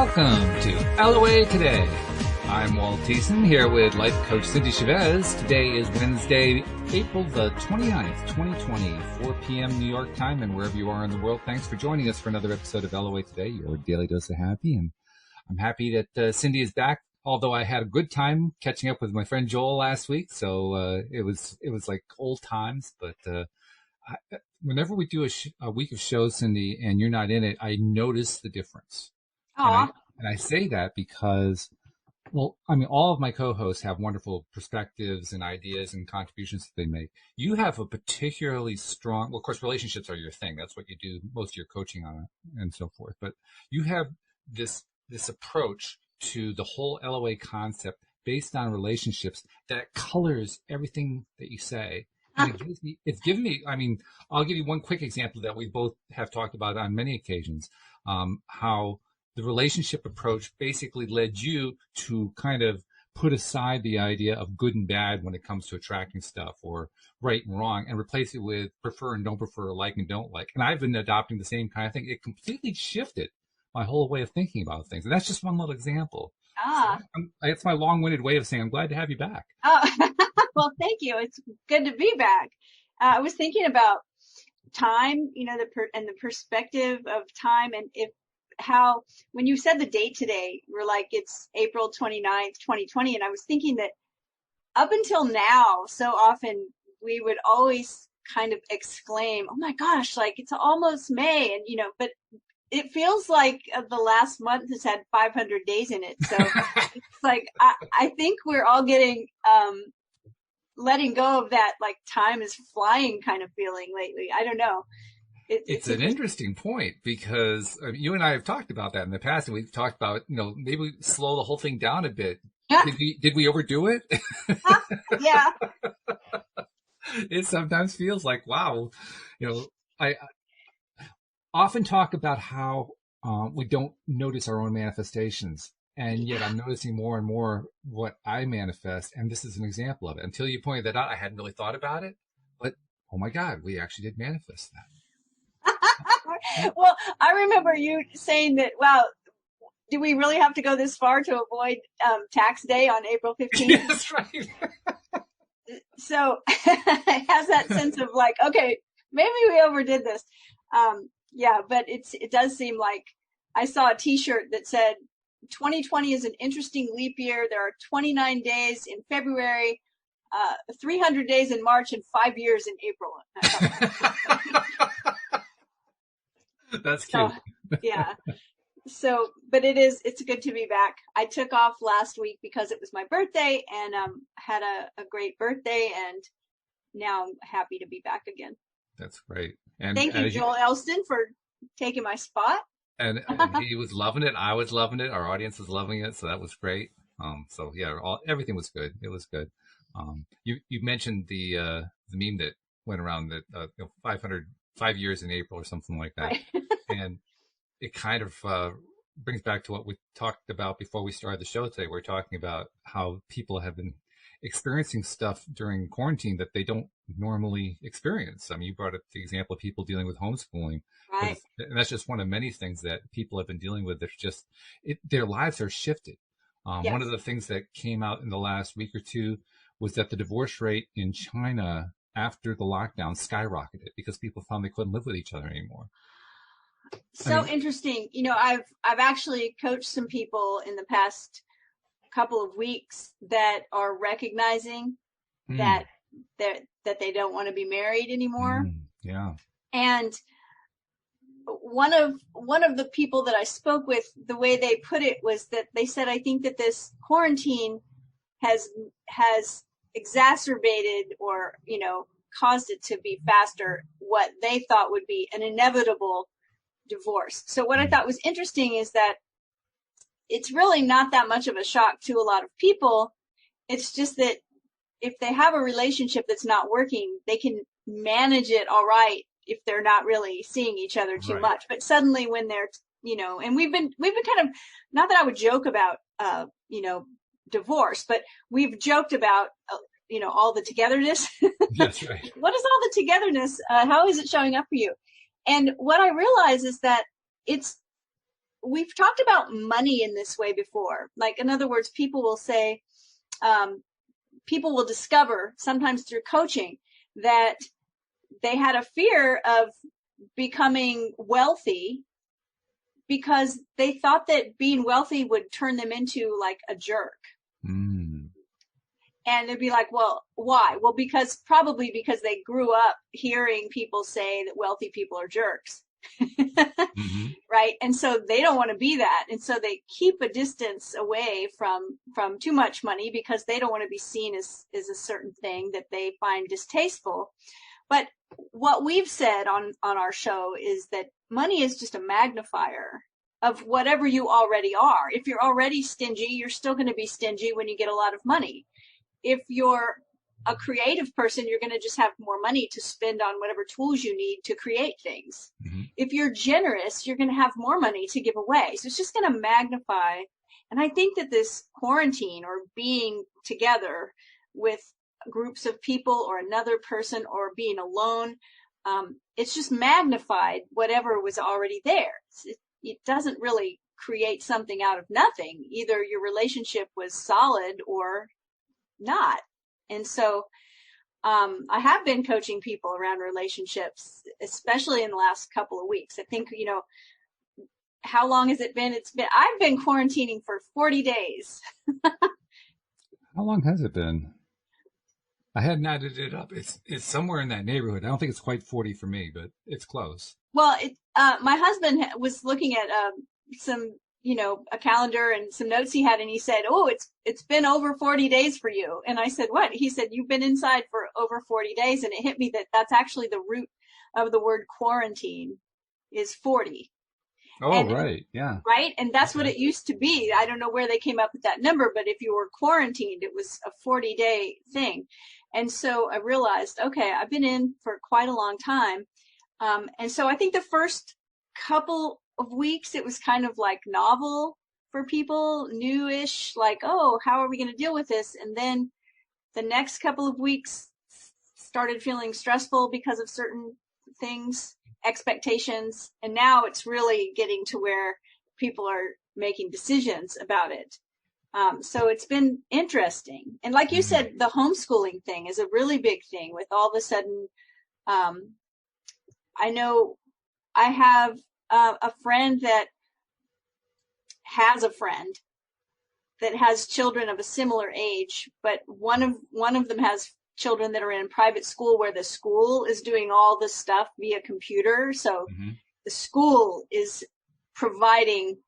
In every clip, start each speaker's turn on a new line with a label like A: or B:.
A: Welcome to LOA Today. I'm Walt Thiessen here with life coach Cindy Chavez. Today is Wednesday, April the 29th, 2020, 4 p.m. New York time, and wherever you are in the world, thanks for joining us for another episode of LOA Today, your daily dose of happy. And I'm happy that Cindy is back, although I had a good time catching up with my friend Joel last week, so it was like old times, but whenever we do a week of shows, Cindy, and you're not in it, I notice the difference. And I say that because, well, I mean, all of my co-hosts have wonderful perspectives and ideas and contributions that they make. You have a particularly strong, well, of course, relationships are your thing. That's what you do most of your coaching on and so forth. But you have this approach to the whole LOA concept based on relationships that colors everything that you say. And it's given me, I mean, I'll give you one quick example that we both have talked about on many occasions, how the relationship approach basically led you to kind of put aside the idea of good and bad when it comes to attracting stuff or right and wrong and replace it with prefer and don't prefer, like and don't like. And I've been adopting the same kind of thing. It completely shifted my whole way of thinking about things. And that's just one little example. So it's my long-winded way of saying I'm glad to have you back.
B: Well, thank you. It's good to be back. I was thinking about time, you know, the perspective of time, and how when you said the date today, we're like, it's April 29th, 2020. And I was thinking that up until now, so often we would always kind of exclaim, oh my gosh, like it's almost May. And, you know, but it feels like the last month has had 500 days in it. So it's like, I think we're all getting, letting go of that, like time is flying kind of feeling lately. I don't know.
A: It's an interesting point because you and I have talked about that in the past, and we've talked about, you know, maybe slow the whole thing down a bit.
B: Yeah.
A: Did we overdo it?
B: Yeah.
A: It sometimes feels like, wow, you know, I often talk about how we don't notice our own manifestations. And yet I'm noticing more and more what I manifest. And this is an example of it. Until you pointed that out, I hadn't really thought about it. But, oh my God, we actually did manifest that.
B: Well, I remember you saying that, wow, do we really have to go this far to avoid tax day on April 15th?
A: That's right.
B: So it has that sense of like, okay, maybe we overdid this. Yeah, but it does seem like I saw a T-shirt that said 2020 is an interesting leap year. There are 29 days in February, 300 days in March, and 5 years in April.
A: That's cute.
B: So, yeah. So, but it's good to be back. I took off last week because it was my birthday, and had a great birthday, and now I'm happy to be back again.
A: That's great. And
B: thank you, Joel Elston, for taking my spot.
A: And he was loving it. I was loving it. Our audience was loving it. So that was great. So yeah, everything was good. It was good. You mentioned the meme that went around that 5 years in April or something like that.
B: Right.
A: And it kind of brings back to what we talked about before we started the show today. We're talking about how people have been experiencing stuff during quarantine that they don't normally experience. I mean, you brought up the example of people dealing with homeschooling.
B: Right.
A: And that's just one of many things that people have been dealing with. That's just, their lives are shifted.
B: Yes.
A: One of the things that came out in the last week or two was that the divorce rate in China after the lockdown skyrocketed because people found they couldn't live with each other anymore.
B: So interesting. You know, I've actually coached some people in the past couple of weeks that are recognizing that they don't want to be married anymore.
A: Yeah.
B: And one of the people that I spoke with, the way they put it was that they said, I think that this quarantine has exacerbated or, you know, caused it to be faster what they thought would be an inevitable divorce. So what I thought was interesting is that it's really not that much of a shock to a lot of people. It's just that if they have a relationship that's not working, they can manage it all right if they're not really seeing each other too much. But suddenly when they're, you know, and we've been kind of, not that I would joke about, you know, divorce, but we've joked about, you know, all the togetherness.
A: That's right.
B: What is all the togetherness? How is it showing up for you? And what I realize is that it's we've talked about money in this way before. Like, in other words, people will say, people will discover sometimes through coaching that they had a fear of becoming wealthy because they thought that being wealthy would turn them into like a jerk.
A: Mm.
B: And they'd be like, well, why? Well, probably because they grew up hearing people say that wealthy people are jerks.
A: Mm-hmm.
B: Right. And so they don't want to be that. And so they keep a distance away from too much money because they don't want to be seen as a certain thing that they find distasteful. But what we've said on our show is that money is just a magnifier of whatever you already are. If you're already stingy, you're still going to be stingy when you get a lot of money. If you're a creative person, you're going to just have more money to spend on whatever tools you need to create things. Mm-hmm. If you're generous, you're going to have more money to give away. So it's just going to magnify. And I think that this quarantine or being together with groups of people or another person or being alone, it's just magnified whatever was already there. It doesn't really create something out of nothing. Either your relationship was solid or not. And so I have been coaching people around relationships, especially in the last couple of weeks. I think, how long has it been? I've been quarantining for 40 days.
A: How long has it been? I hadn't added it up. It's somewhere in that neighborhood. I don't think it's quite 40 for me, but it's close.
B: Well, my husband was looking at some, a calendar and some notes he had, and he said, "Oh, it's been over 40 days for you." And I said, "What?" He said, "You've been inside for over 40 days." And it hit me that that's actually the root of the word quarantine is 40.
A: Oh, right. Yeah.
B: Right. And that's what it used to be. I don't know where they came up with that number, but if you were quarantined, it was a 40-day thing. And so I realized, okay, I've been in for quite a long time. And so I think the first couple of weeks, it was kind of like novel for people, newish, like, oh, how are we going to deal with this? And then the next couple of weeks started feeling stressful because of certain things, expectations. And now it's really getting to where people are making decisions about it. So it's been interesting. And like you said, the homeschooling thing is a really big thing with all of a sudden, I know I have a friend that has a friend that has children of a similar age, but one of them has children that are in private school where the school is doing all this stuff via computer. So the school is providing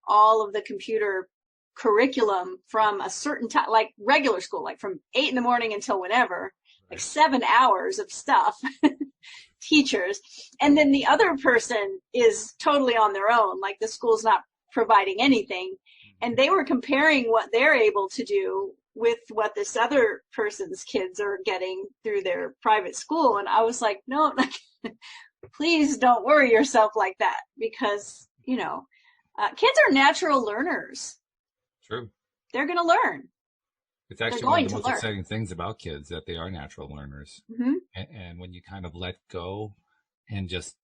B: all of the computer curriculum from a certain time, like regular school, like from 8 a.m. until whenever, like 7 hours of stuff, teachers. And then the other person is totally on their own, like the school's not providing anything. And they were comparing what they're able to do with what this other person's kids are getting through their private school. And I was like, no, please don't worry yourself like that, because, kids are natural learners.
A: True.
B: They're going to learn.
A: It's actually one of the most exciting things about kids, that they are natural learners. Mm-hmm. And when you kind of let go and just,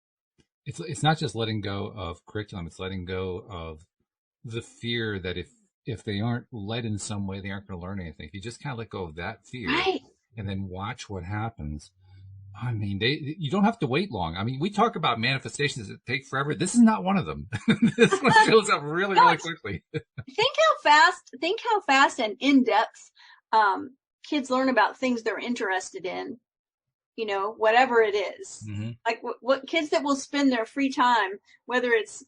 A: it's not just letting go of curriculum, it's letting go of the fear that if they aren't led in some way, they aren't going to learn anything. If you just kind of let go of that fear, right, and then watch what happens. I mean, you don't have to wait long. I mean, we talk about manifestations that take forever. This is not one of them. This one shows up really, really quickly.
B: Think how fast and in depth kids learn about things they're interested in. Whatever it is. Mm-hmm. Like what kids that will spend their free time, whether it's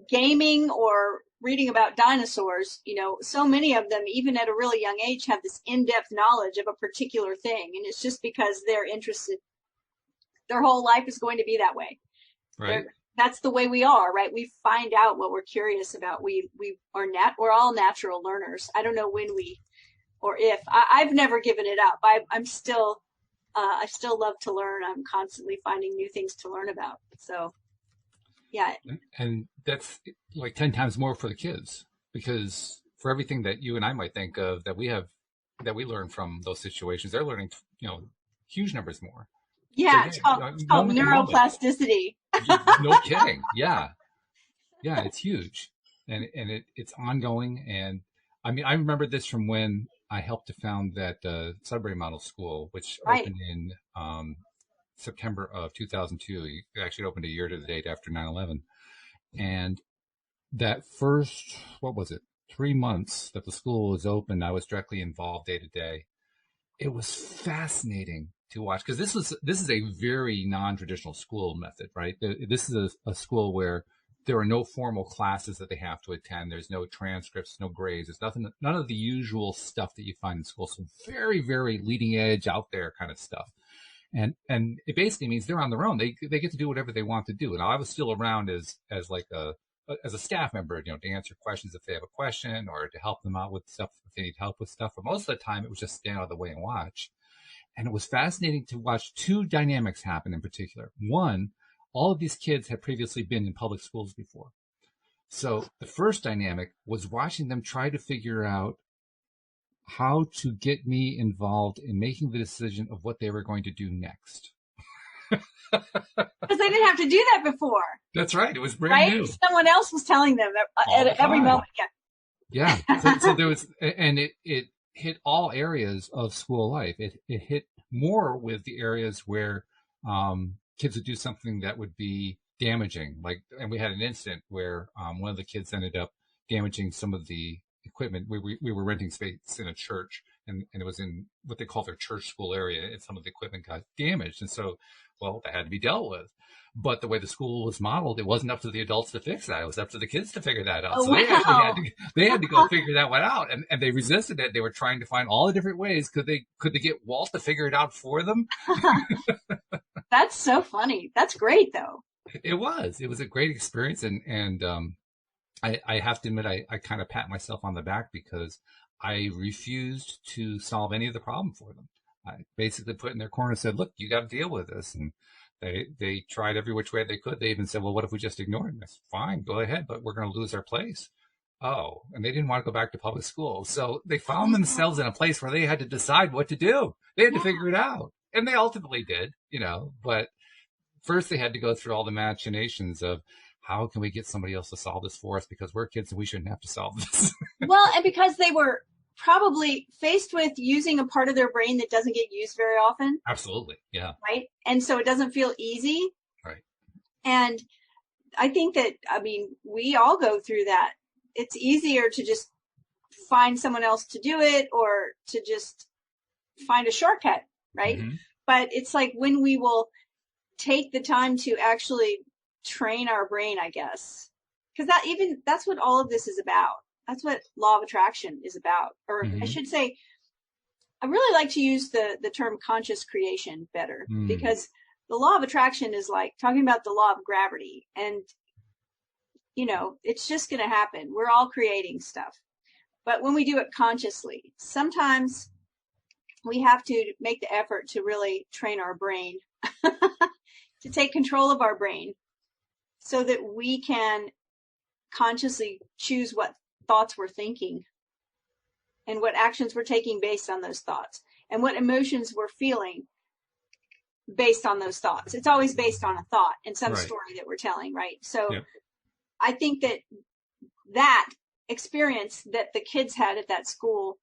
B: gaming or reading about dinosaurs, so many of them, even at a really young age, have this in-depth knowledge of a particular thing. And it's just because they're interested. Their whole life is going to be that way. Right. That's the way we are, right? We find out what we're curious about. We're all natural learners. I don't know when or if. I've never given it up. I'm still, I still love to learn. I'm constantly finding new things to learn about. So, yeah.
A: And that's like 10 times more for the kids, because for everything that you and I might think of that we learn from those situations, they're learning, huge numbers more.
B: Yeah, so, it's called neuroplasticity.
A: No kidding. Yeah. Yeah, it's huge, and it's ongoing. And I mean, I remember this from when I helped to found that Sudbury Model School, which
B: Right.
A: opened in September of 2002. It actually opened a year to the date after 9/11. And that first, what was it, 3 months that the school was open, I was directly involved day to day. It was fascinating to watch because this is a very non-traditional school method, right? This is a school where there are no formal classes that they have to attend. There's no transcripts, no grades. There's nothing, none of the usual stuff that you find in school. So very, very leading edge, out there kind of stuff. And it basically means they're on their own. They get to do whatever they want to do. And I was still around as like a staff member, to answer questions if they have a question or to help them out with stuff if they need help with stuff. But most of the time, it was just stand out of the way and watch. And it was fascinating to watch two dynamics happen in particular. One, all of these kids had previously been in public schools before. So the first dynamic was watching them try to figure out how to get me involved in making the decision of what they were going to do next.
B: Because they didn't have to do that before.
A: That's right. It was brand
B: right?
A: new.
B: Someone else was telling them at every moment.
A: Yeah. So there was, and it hit all areas of school life. It hit more with the areas where kids would do something that would be damaging. Like, and we had an incident where one of the kids ended up damaging some of the equipment. We were renting space in a church, and it was in what they call their church school area, and some of the equipment got damaged. And so, well, that had to be dealt with. But the way the school was modeled, it wasn't up to the adults to fix that. It was up to the kids to figure that out.
B: Oh,
A: so
B: wow.
A: they had to go figure that one out. And they resisted it. They were trying to find all the different ways. Could they get Walt to figure it out for them?
B: That's so funny. That's great though.
A: It was a great experience. And I have to admit, I kind of pat myself on the back because I refused to solve any of the problem for them. I basically put in their corner and said, look, you got to deal with this. And they tried every which way they could. They even said, well, what if we just ignore it? And I said, fine, go ahead, but we're going to lose our place. Oh, and they didn't want to go back to public school. So they found themselves in a place where they had to decide what to do. They had to figure it out. And they ultimately did, but first they had to go through all the machinations of how can we get somebody else to solve this for us because we're kids and we shouldn't have to solve this.
B: Well, and because they were probably faced with using a part of their brain that doesn't get used very often.
A: Absolutely. Yeah.
B: Right. And so it doesn't feel easy.
A: Right.
B: And I think that, we all go through that. It's easier to just find someone else to do it or to just find a shortcut. Right. Mm-hmm. But it's like when we will take the time to actually train our brain, I guess, because that's what all of this is about. That's what law of attraction is about. Or I should say, I really like to use the term conscious creation better because the law of attraction is like talking about the law of gravity. And, it's just going to happen. We're all creating stuff. But when we do it consciously, sometimes we have to make the effort to really train our brain, to take control of our brain so that we can consciously choose what thoughts we're thinking and what actions we're taking based on those thoughts and what emotions we're feeling based on those thoughts. It's always based on a thought and some story that we're telling, right? So I think that experience that the kids had at that school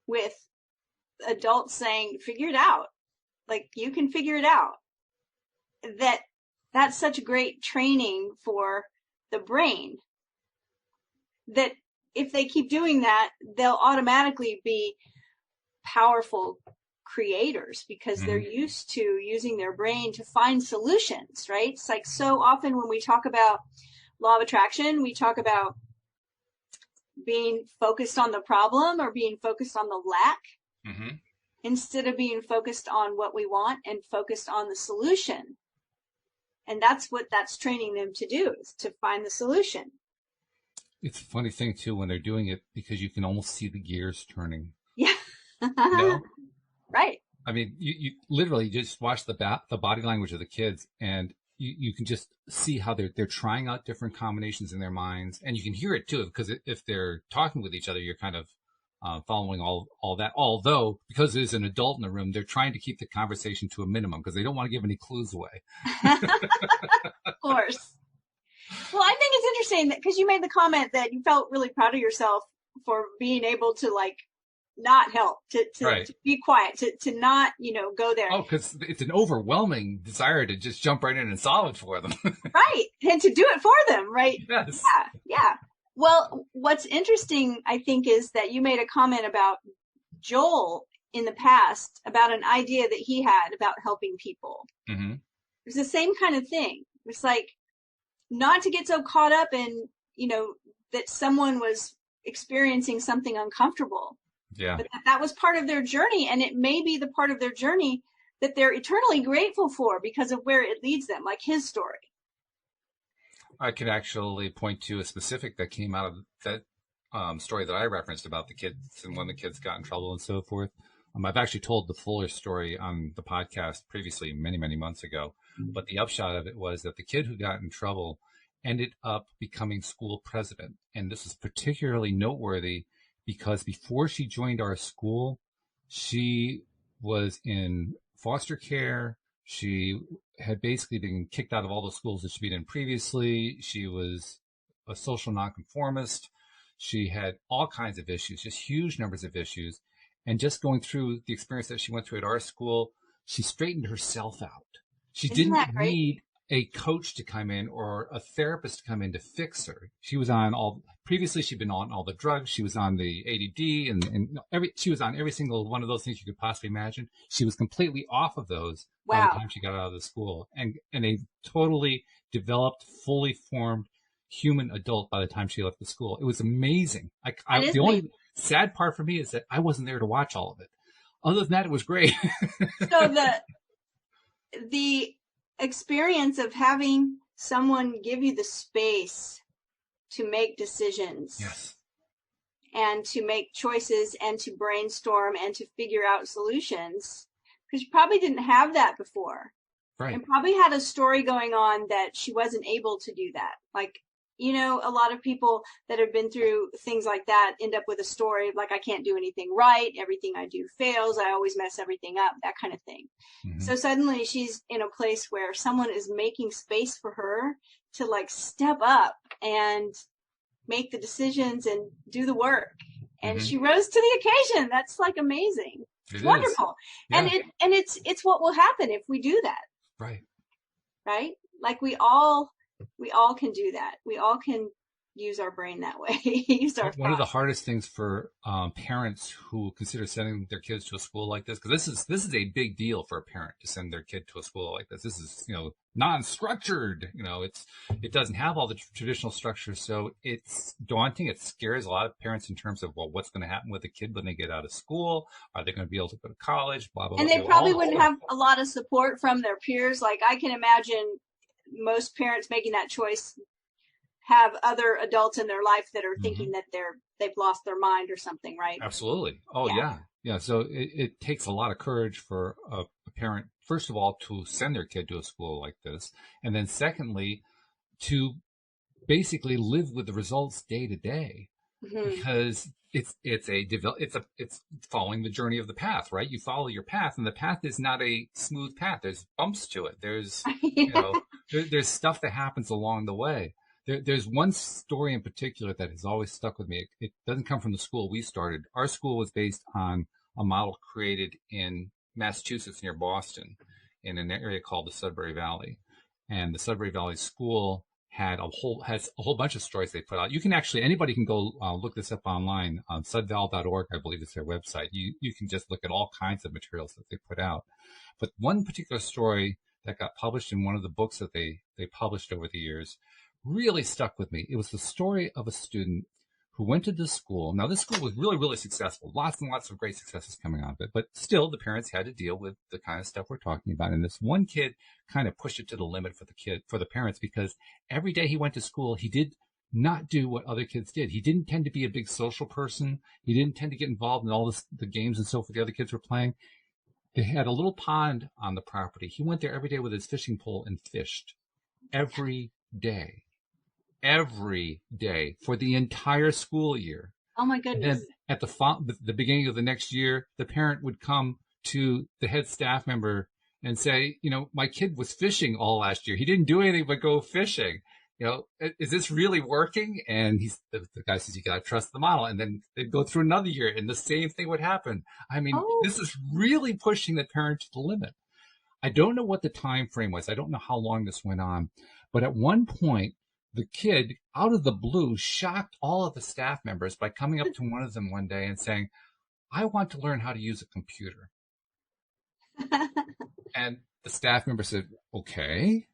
B: with adults saying, figure it out, like you can figure it out, that's such great training for the brain that if they keep doing that, they'll automatically be powerful creators because they're used to using their brain to find solutions, right? It's like so often when we talk about law of attraction, we talk about being focused on the problem or being focused on the lack instead of being focused on what we want and focused on the solution. And that's what that's training them to do, is to find the solution.
A: It's a funny thing, too, when they're doing it because you can almost see the gears turning.
B: Yeah. Right.
A: I mean, you literally just watch the body language of the kids and you can just see how they're trying out different combinations in their minds. And you can hear it, too, because if they're talking with each other, you're kind of following all that. Although, because there's an adult in the room, they're trying to keep the conversation to a minimum because they don't want to give any clues away.
B: Of course. Well, I think it's interesting that because you made the comment that you felt really proud of yourself for being able to like not help,
A: Right.
B: to be quiet, to not, go there.
A: Oh, because it's an overwhelming desire to just jump right in and solve it for them.
B: Right. And to do it for them, right?
A: Yes.
B: Yeah. Yeah. Well, what's interesting, I think, is that you made a comment about Joel in the past about an idea that he had about helping people.
A: Hmm.
B: It's the same kind of thing. It's like not to get so caught up in, that someone was experiencing something uncomfortable,
A: Yeah.
B: but that was part of their journey. And it may be the part of their journey that they're eternally grateful for because of where it leads them, like his story.
A: I can actually point to a specific that came out of that story that I referenced about the kids and when the kids got in trouble and so forth. I've actually told the fuller story on the podcast previously, many, many months ago. But the upshot of it was that the kid who got in trouble ended up becoming school president. And this is particularly noteworthy because before she joined our school, she was in foster care. She had basically been kicked out of all the schools that she'd been in previously. She was a social nonconformist. She had all kinds of issues, just huge numbers of issues. And just going through the experience that she went through at our school, she straightened herself out. She
B: Isn't
A: didn't
B: that great?
A: need a coach to come in or a therapist to come in to fix her. Previously she'd been on all the drugs. She was on the ADD and she was on every single one of those things you could possibly imagine. She was completely off of those by the
B: Wow.
A: time she got out of the school and a totally developed, fully formed human adult by the time she left the school. It was amazing.
B: That is
A: The
B: amazing.
A: only sad part for me is that I wasn't there to watch all of it. Other than that, it was great.
B: So the experience of having someone give you the space to make decisions
A: Yes.
B: and to make choices and to brainstorm and to figure out solutions, because you probably didn't have that before
A: Right.
B: and probably had a story going on that she wasn't able to do that. Like, a lot of people that have been through things like that end up with a story of like, I can't do anything right. Everything I do fails. I always mess everything up, that kind of thing.
A: Mm-hmm.
B: So suddenly she's in a place where someone is making space for her to like step up and make the decisions and do the work. And
A: Mm-hmm.
B: she rose to the occasion. That's like amazing. It's wonderful.
A: Yeah.
B: And it's what will happen if we do that.
A: Right.
B: Right? Like we all can do that. We all can use our brain that way. Use our
A: One of the
B: thoughts.
A: hardest things for parents who consider sending their kids to a school like this, because this is a big deal for a parent to send their kid to a school like this. This is non-structured. It doesn't have all the traditional structures, so it's daunting. It scares a lot of parents in terms of what's going to happen with the kid when they get out of school. Are they going to be able to go to college? Blah blah.
B: And
A: blah.
B: they probably wouldn't have a lot of support from their peers. Like I can imagine most parents making that choice have other adults in their life that are thinking that they've lost their mind or something, right?
A: Absolutely. Oh yeah. So it takes a lot of courage for a parent, first of all, to send their kid to a school like this, and then secondly, to basically live with the results day to day, because it's following the journey of the path, right? You follow your path, and the path is not a smooth path. There's bumps to it. There's there's stuff that happens along the way. There's one story in particular that has always stuck with me. It doesn't come from the school we started. Our school was based on a model created in Massachusetts near Boston in an area called the Sudbury Valley. And the Sudbury Valley School has a whole bunch of stories they put out. Anybody can go look this up online on sudval.org, I believe is their website. You can just look at all kinds of materials that they put out. But one particular story that got published in one of the books that they published over the years really stuck with me. It was the story of a student who went to this school. Now, this school was really, really successful. Lots and lots of great successes coming out of it. But still, the parents had to deal with the kind of stuff we're talking about. And this one kid kind of pushed it to the limit for the parents, because every day he went to school, he did not do what other kids did. He didn't tend to be a big social person. He didn't tend to get involved in all the games and so forth the other kids were playing. They had a little pond on the property. He went there every day with his fishing pole and fished every day for the entire school year.
B: Oh my
A: And
B: goodness.
A: then at the beginning of the next year, the parent would come to the head staff member and say, my kid was fishing all last year. He didn't do anything but go fishing. Is this really working? And the guy says, you got to trust the model. And then they'd go through another year and the same thing would happen. I mean,
B: Oh,
A: this is really pushing the parent to the limit. I don't know what the time frame was. I don't know how long this went on, but at one point, the kid, out of the blue, shocked all of the staff members by coming up to one of them one day and saying, I want to learn how to use a computer. And the staff member said, okay.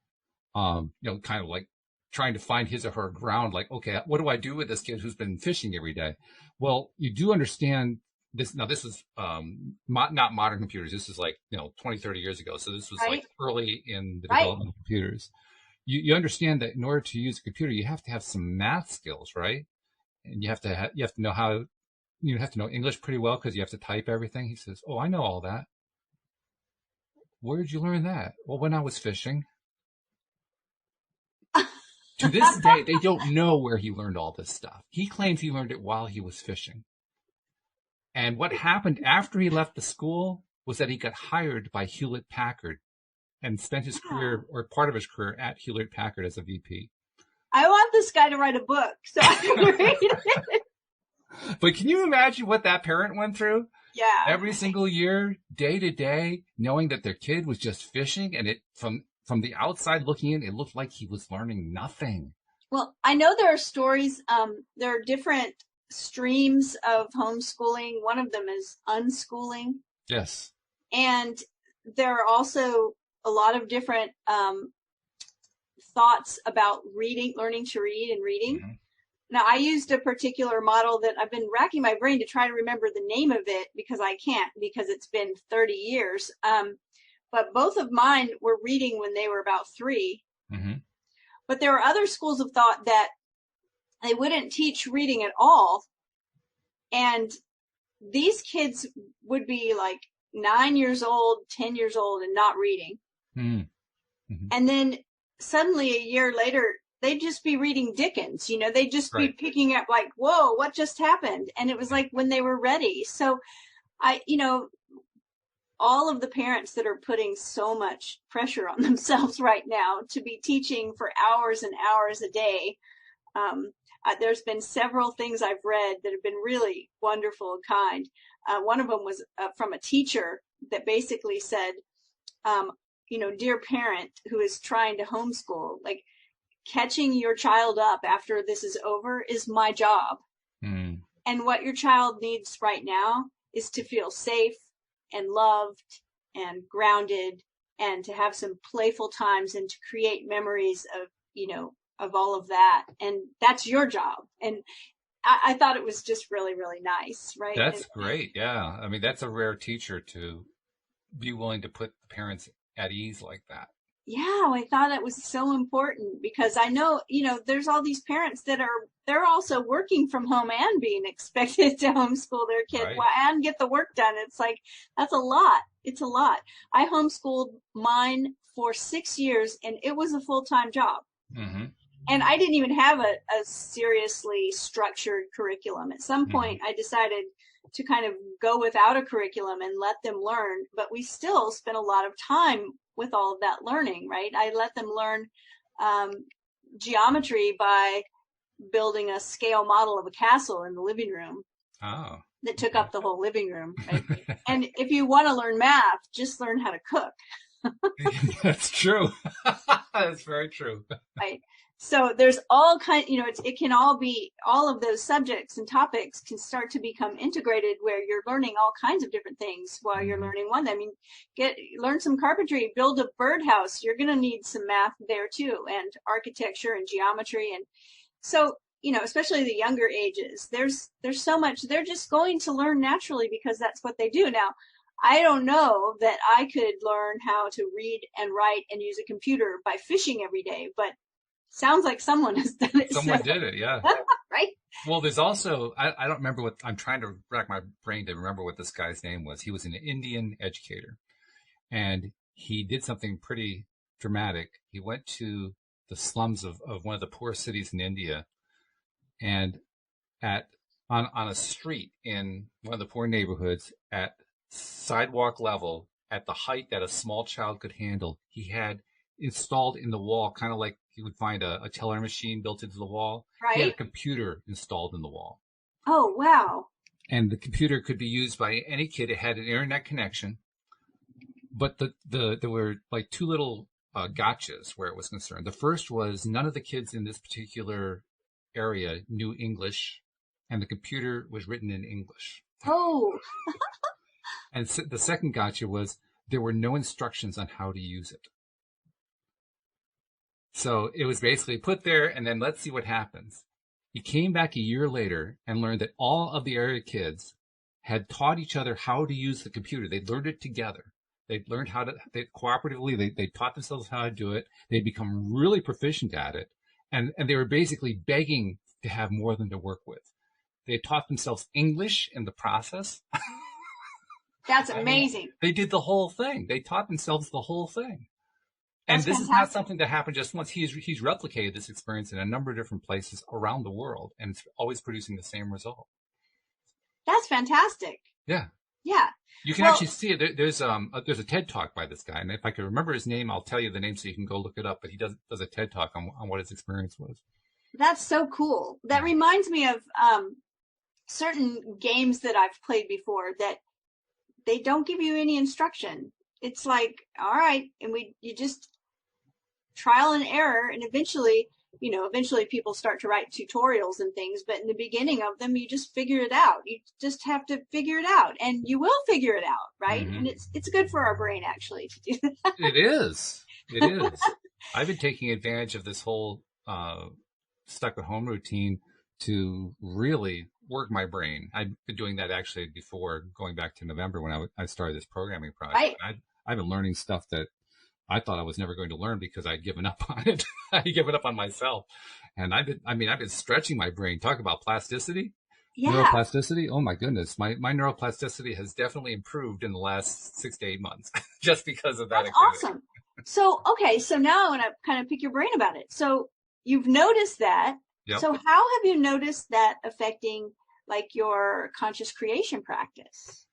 A: Kind of like trying to find his or her ground, like, okay, what do I do with this kid who's been fishing every day? Well, you do understand this. Now, this is not modern computers. This is like, 20, 30 years ago. So this was
B: right,
A: like early in the
B: right.
A: development of computers. You understand that in order to use a computer, you have to have some math skills, right? And you have to know how, you have to know English pretty well because you have to type everything. He says, oh, I know all that. Where did you learn that? Well, when I was fishing. To this day, they don't know where he learned all this stuff. He claims he learned it while he was fishing. And what happened after he left the school was that he got hired by Hewlett Packard and spent his career, or part of his career, at Hewlett Packard as a VP.
B: I want this guy to write a book so I can read it.
A: But can you imagine what that parent went through?
B: Yeah.
A: Every single year, day to day, knowing that their kid was just fishing, and it from the outside looking in, it looked like he was learning nothing.
B: Well, I know there are stories, there are different streams of homeschooling. One of them is unschooling.
A: Yes.
B: And there are also a lot of different thoughts about reading, learning to read and reading. Mm-hmm. Now, I used a particular model that I've been racking my brain to try to remember the name of it because I can't, because it's been 30 years. But both of mine were reading when they were about 3. Mm-hmm. But there were other schools of thought that they wouldn't teach reading at all. And these kids would be like 9 years old, 10 years old, and not reading. Mm-hmm. And then suddenly a year later, they'd just be reading Dickens. They'd just be picking up like, whoa, what just happened? And it was like when they were ready. So all of the parents that are putting so much pressure on themselves right now to be teaching for hours and hours a day. There's been several things I've read that have been really wonderful and kind. One of them was from a teacher that basically said, dear parent who is trying to homeschool, like catching your child up after this is over is my job. Mm. And what your child needs right now is to feel safe and loved and grounded and to have some playful times and to create memories of all of that. And that's your job. And I thought it was just really, really nice, right?
A: That's great. Yeah. I mean, that's a rare teacher to be willing to put the parents at ease like that.
B: Yeah, I thought it was so important because I know, there's all these parents that they're also working from home and being expected to homeschool their kid and get the work done. It's like, that's a lot. It's a lot. I homeschooled mine for 6 years and it was a full-time job. Mm-hmm. And I didn't even have a seriously structured curriculum. At some point, I decided to kind of go without a curriculum and let them learn, but we still spent a lot of time with all of that learning, right? I let them learn geometry by building a scale model of a castle in the living room that took up the whole living room. Right? And if you want to learn math, just learn how to cook.
A: That's true. That's very true.
B: Right. So there's all kinds, it can all be, all of those subjects and topics can start to become integrated where you're learning all kinds of different things while you're learning one. I mean, learn some carpentry, build a birdhouse. You're going to need some math there too, and architecture and geometry. And so, especially the younger ages, there's so much, they're just going to learn naturally because that's what they do. Now, I don't know that I could learn how to read and write and use a computer by fishing every day, but sounds like someone has done it.
A: Someone did it, yeah.
B: Right?
A: Well, there's also, I don't remember what, I'm trying to rack my brain to remember what this guy's name was. He was an Indian educator, and he did something pretty dramatic. He went to the slums of one of the poor cities in India, and on a street in one of the poor neighborhoods at sidewalk level, at the height that a small child could handle, he had installed in the wall, kind of like you would find a teller machine built into the wall. He had a
B: Right.
A: computer installed in the wall.
B: Oh, wow.
A: And the computer could be used by any kid. It had an internet connection. But there were like two little gotchas where it was concerned. The first was none of the kids in this particular area knew English, and the computer was written in English.
B: Oh,
A: And the second gotcha was there were no instructions on how to use it. So it was basically put there, and then let's see what happens. He came back a year later and learned that all of the area kids had taught each other how to use the computer. They learned it together. They learned how to cooperatively. They taught themselves how to do it. They'd become really proficient at it, and they were basically begging to have more than to work with. They taught themselves English in the process.
B: that's
A: I mean,
B: amazing.
A: they did the whole thing. They taught themselves the whole thing. And
B: That's
A: this is not
B: fantastic.
A: something that happened just once. He's replicated this experience in a number of different places around the world, and it's always producing the same result.
B: That's fantastic.
A: Yeah.
B: Yeah.
A: You can
B: Well,
A: actually see it. There's a TED Talk by this guy, and if I can remember his name, I'll tell you the name so you can go look it up. But he does a TED Talk on what his experience was.
B: that's so cool. That
A: Yeah.
B: reminds me of certain games that I've played before that they don't give you any instruction. It's like, all right, and you just trial and error, and eventually people start to write tutorials and things, but in the beginning of them, you just figure it out. You just have to figure it out, and you will figure it out, right?
A: Mm-hmm.
B: And it's good for our brain actually to do that.
A: It is. It is. I've been taking advantage of this whole stuck at home routine to really work my brain. I've been doing that actually before going back to November when I started this programming project.
B: Right.
A: I've been learning stuff that I thought I was never going to learn because I'd given up on it. I'd given up on myself. And I've been stretching my brain. Talk about plasticity.
B: Yeah.
A: Neuroplasticity. Oh my goodness. My neuroplasticity has definitely improved in the last 6 to 8 months just because of that
B: That's
A: activity.
B: awesome. So, okay, so now I want to kind of pick your brain about it. So you've noticed that.
A: Yep.
B: So how have you noticed that affecting like your conscious creation practice?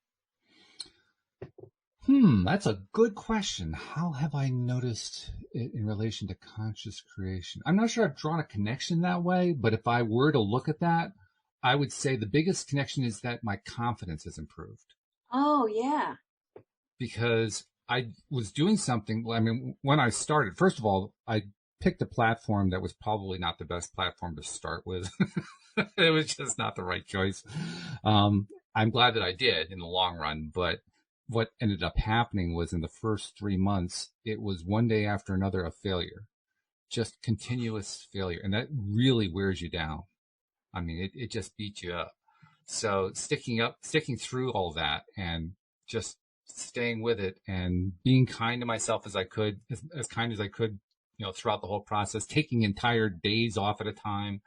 A: That's a good question. How have I noticed it in relation to conscious creation? I'm not sure I've drawn a connection that way, but if I were to look at that, I would say the biggest connection is that my confidence has improved.
B: Oh, yeah.
A: Because I was doing something. I mean, when I started, first of all, I picked a platform that was probably not the best platform to start with. It was just not the right choice. I'm glad that I did in the long run, but what ended up happening was in the first 3 months, it was one day after another of failure, just continuous failure. And that really wears you down. I mean, it just beats you up. So sticking through all that and just staying with it and being kind to myself as I could, as kind as I could, throughout the whole process, taking entire days off at a time,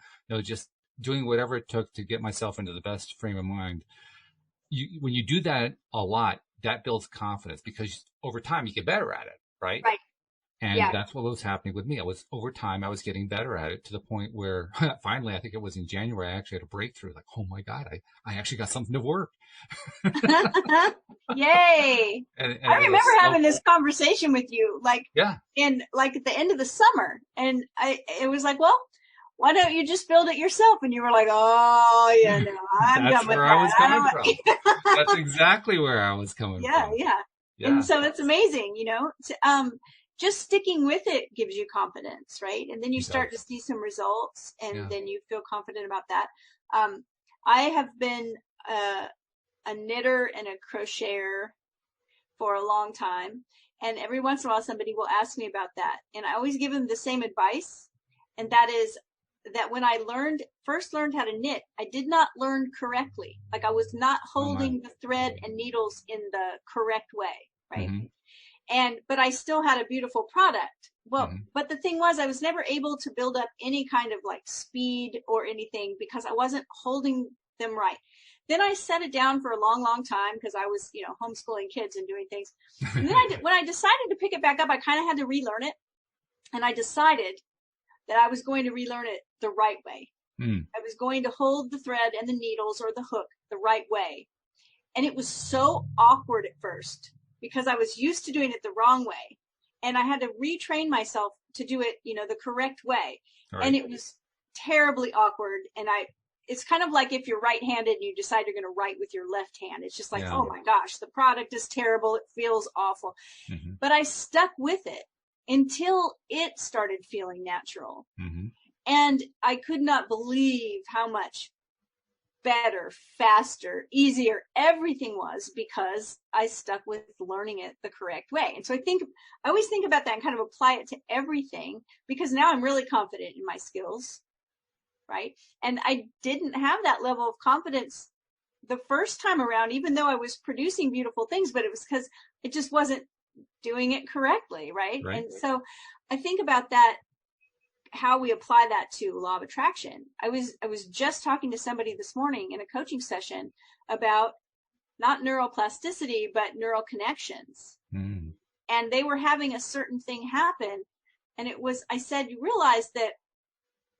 A: just doing whatever it took to get myself into the best frame of mind. When you do that a lot, that builds confidence because over time you get better at it, right?
B: Right.
A: And
B: Yeah.
A: that's what was happening with me. Over time, I was getting better at it to the point where finally, I think it was in January, I actually had a breakthrough. Like, oh my God, I actually got something to work.
B: Yay.
A: And
B: I remember having this conversation with you, like,
A: yeah,
B: like at the end of the summer. And it was like, well, why don't you just build it yourself? And you were like, oh, yeah, no, I'm
A: that's
B: done with
A: where
B: that.
A: I was coming from. That's exactly where I was coming from.
B: Yeah.
A: Yeah.
B: And so it's amazing, just sticking with it gives you confidence, right? And then you start to see some results, and then you feel confident about that. I have been a knitter and a crocheter for a long time, and every once in a while somebody will ask me about that, and I always give them the same advice, and that is that when I first learned how to knit, I did not learn correctly. Like I was not holding the thread and needles in the correct way, right? Mm-hmm. But I still had a beautiful product. Well, but the thing was, I was never able to build up any kind of like speed or anything because I wasn't holding them right. Then I set it down for a long, long time because I was, homeschooling kids and doing things. And then when I decided to pick it back up, I kind of had to relearn it. And I decided that I was going to relearn it the right way. I was going to hold the thread and the needles or the hook the right way. And it was so awkward at first because I was used to doing it the wrong way. and I had to retrain myself to do it, the correct way.
A: Right.
B: And it was terribly awkward. And it's kind of like if you're right-handed and you decide you're going to write with your left hand. It's just like,
A: Yeah.
B: oh my gosh, the product is terrible. It feels awful.
A: Mm-hmm.
B: But I stuck with it until it started feeling natural.
A: Mm-hmm.
B: And I could not believe how much better, faster, easier everything was because I stuck with learning it the correct way. And so I always think about that and kind of apply it to everything, because now I'm really confident in my skills, right? And I didn't have that level of confidence the first time around, even though I was producing beautiful things, but it was because it just wasn't doing it correctly, right?
A: Right.
B: And so I think about that, how we apply that to law of attraction. I was just talking to somebody this morning in a coaching session about not neuroplasticity, but neural connections.
A: Mm.
B: And they were having a certain thing happen. And I said, you realize that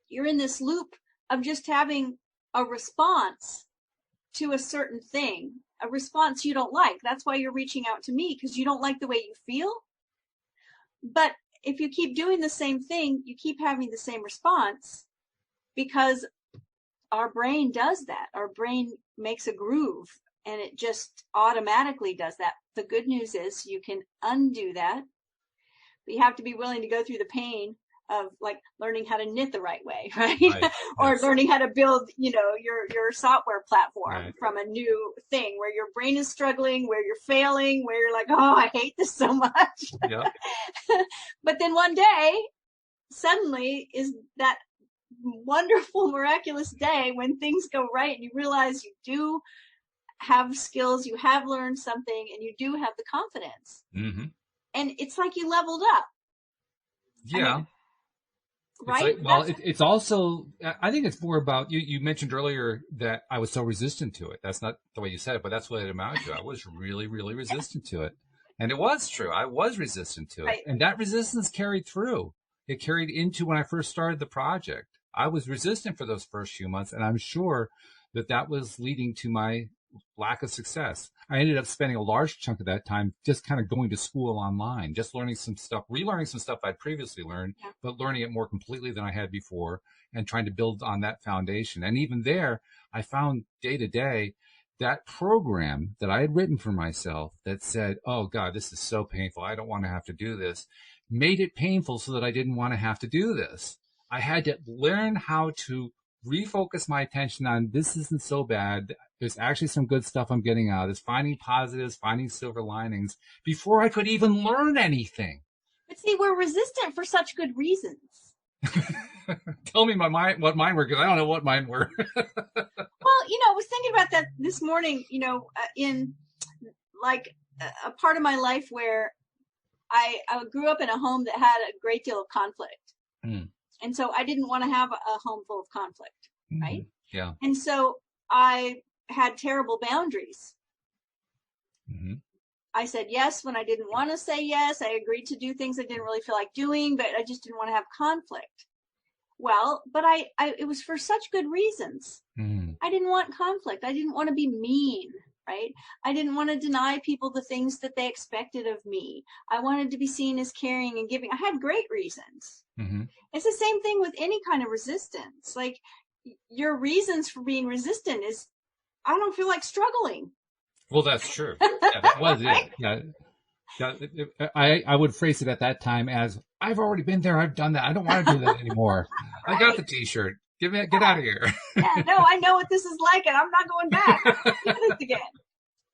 B: you're in this loop of just having a response to a certain thing, a response you don't like. That's why you're reaching out to me, because you don't like the way you feel. But if you keep doing the same thing, you keep having the same response, because our brain does that. Our brain makes a groove and it just automatically does that. The good news is you can undo that, but you have to be willing to go through the pain of like learning how to knit the right way, right? Or
A: Yes.
B: learning how to build, your software platform
A: Right.
B: from a new thing where your brain is struggling, where you're failing, where you're like, oh, I hate this so much.
A: Yep.
B: But then one day, suddenly is that wonderful, miraculous day when things go right and you realize you do have skills, you have learned something, and you do have the confidence.
A: Mm-hmm.
B: And it's like you leveled up.
A: Yeah.
B: I mean, right?
A: It's also, I think it's more about, you mentioned earlier that I was so resistant to it. That's not the way you said it, but that's what it amounted to. I was really, really resistant to it. And it was true. I was resistant to it.
B: Right.
A: And that resistance carried through. It carried into when I first started the project. I was resistant for those first few months, and I'm sure that was leading to my lack of success. I ended up spending a large chunk of that time just kind of going to school online, just learning some stuff, relearning some stuff I'd previously learned, but learning it more completely than I had before and trying to build on that foundation. And even there, I found day to day that program that I had written for myself that said, oh God, this is so painful. I don't want to have to do this, made it painful so that I didn't want to have to do this. I had to learn how to refocus my attention on this isn't so bad. There's actually some good stuff I'm getting out of this, finding positives, finding silver linings before I could even learn anything.
B: But see, we're resistant for such good reasons.
A: Tell me what mine were, because I don't know what mine were.
B: Well, I was thinking about that this morning, in like a part of my life where I grew up in a home that had a great deal of conflict.
A: Mm.
B: And so I didn't want to have a home full of conflict, right?
A: Yeah.
B: And so I had terrible boundaries.
A: Mm-hmm.
B: I said yes when I didn't want to say yes. I agreed to do things I didn't really feel like doing, but I just didn't want to have conflict. Well, but it was for such good reasons.
A: Mm.
B: I didn't want conflict. I didn't want to be mean, right? I didn't want to deny people the things that they expected of me. I wanted to be seen as caring and giving. I had great reasons.
A: Mm-hmm.
B: It's the same thing with any kind of resistance. Like your reasons for being resistant is, I don't feel like struggling.
A: Well, that's true. Yeah, that was it. Yeah. I would phrase it at that time as, I've already been there. I've done that. I don't want to do that anymore. Right? I got the T-shirt. Get out of here.
B: Yeah, no, I know what this is like, and I'm not going back. Do this again.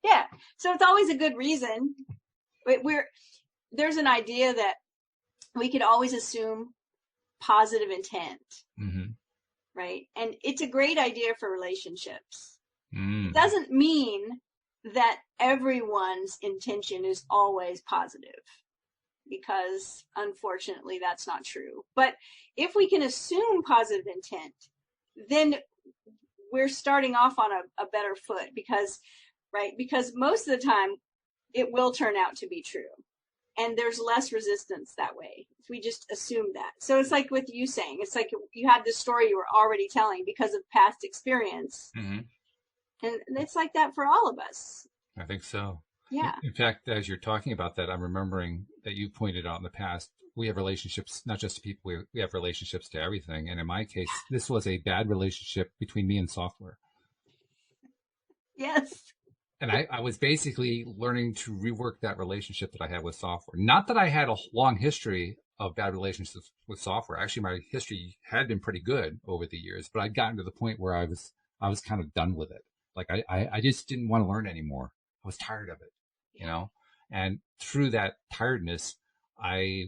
B: Yeah. So it's always a good reason. There's an idea that we could always assume positive intent,
A: mm-hmm.
B: right? And it's a great idea for relationships.
A: Mm.
B: It doesn't mean that everyone's intention is always positive, because unfortunately that's not true. But if we can assume positive intent, then we're starting off on a better foot, because most of the time it will turn out to be true. And there's less resistance that way if we just assume that. So it's like with you saying, it's like you had this story you were already telling because of past experience.
A: Mm-hmm.
B: And it's like that for all of us.
A: I think so.
B: Yeah.
A: In fact, as you're talking about that, I'm remembering that you pointed out in the past, we have relationships, not just to people, we have relationships to everything. And in my case, this was a bad relationship between me and software.
B: Yes.
A: And I was basically learning to rework that relationship that I had with software. Not that I had a long history of bad relationships with software. Actually, my history had been pretty good over the years, but I'd gotten to the point where I was kind of done with it. Like I just didn't want to learn anymore. I was tired of it, you know? And through that tiredness, I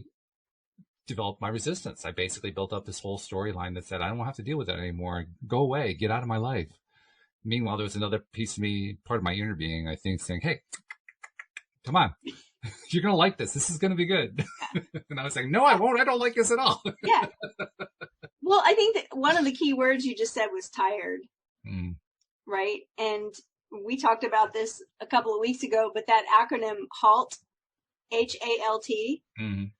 A: developed my resistance. I basically built up this whole storyline that said, I don't have to deal with that anymore. Go away, get out of my life. Meanwhile, there was another piece of me, part of my inner being, I think, saying, hey, come on, you're going to like this. This is going to be good. And I was saying, no, I won't. I don't like this at all.
B: Yeah. Well, I think that one of the key words you just said was tired, right? And we talked about this a couple of weeks ago, but that acronym HALT, HALT,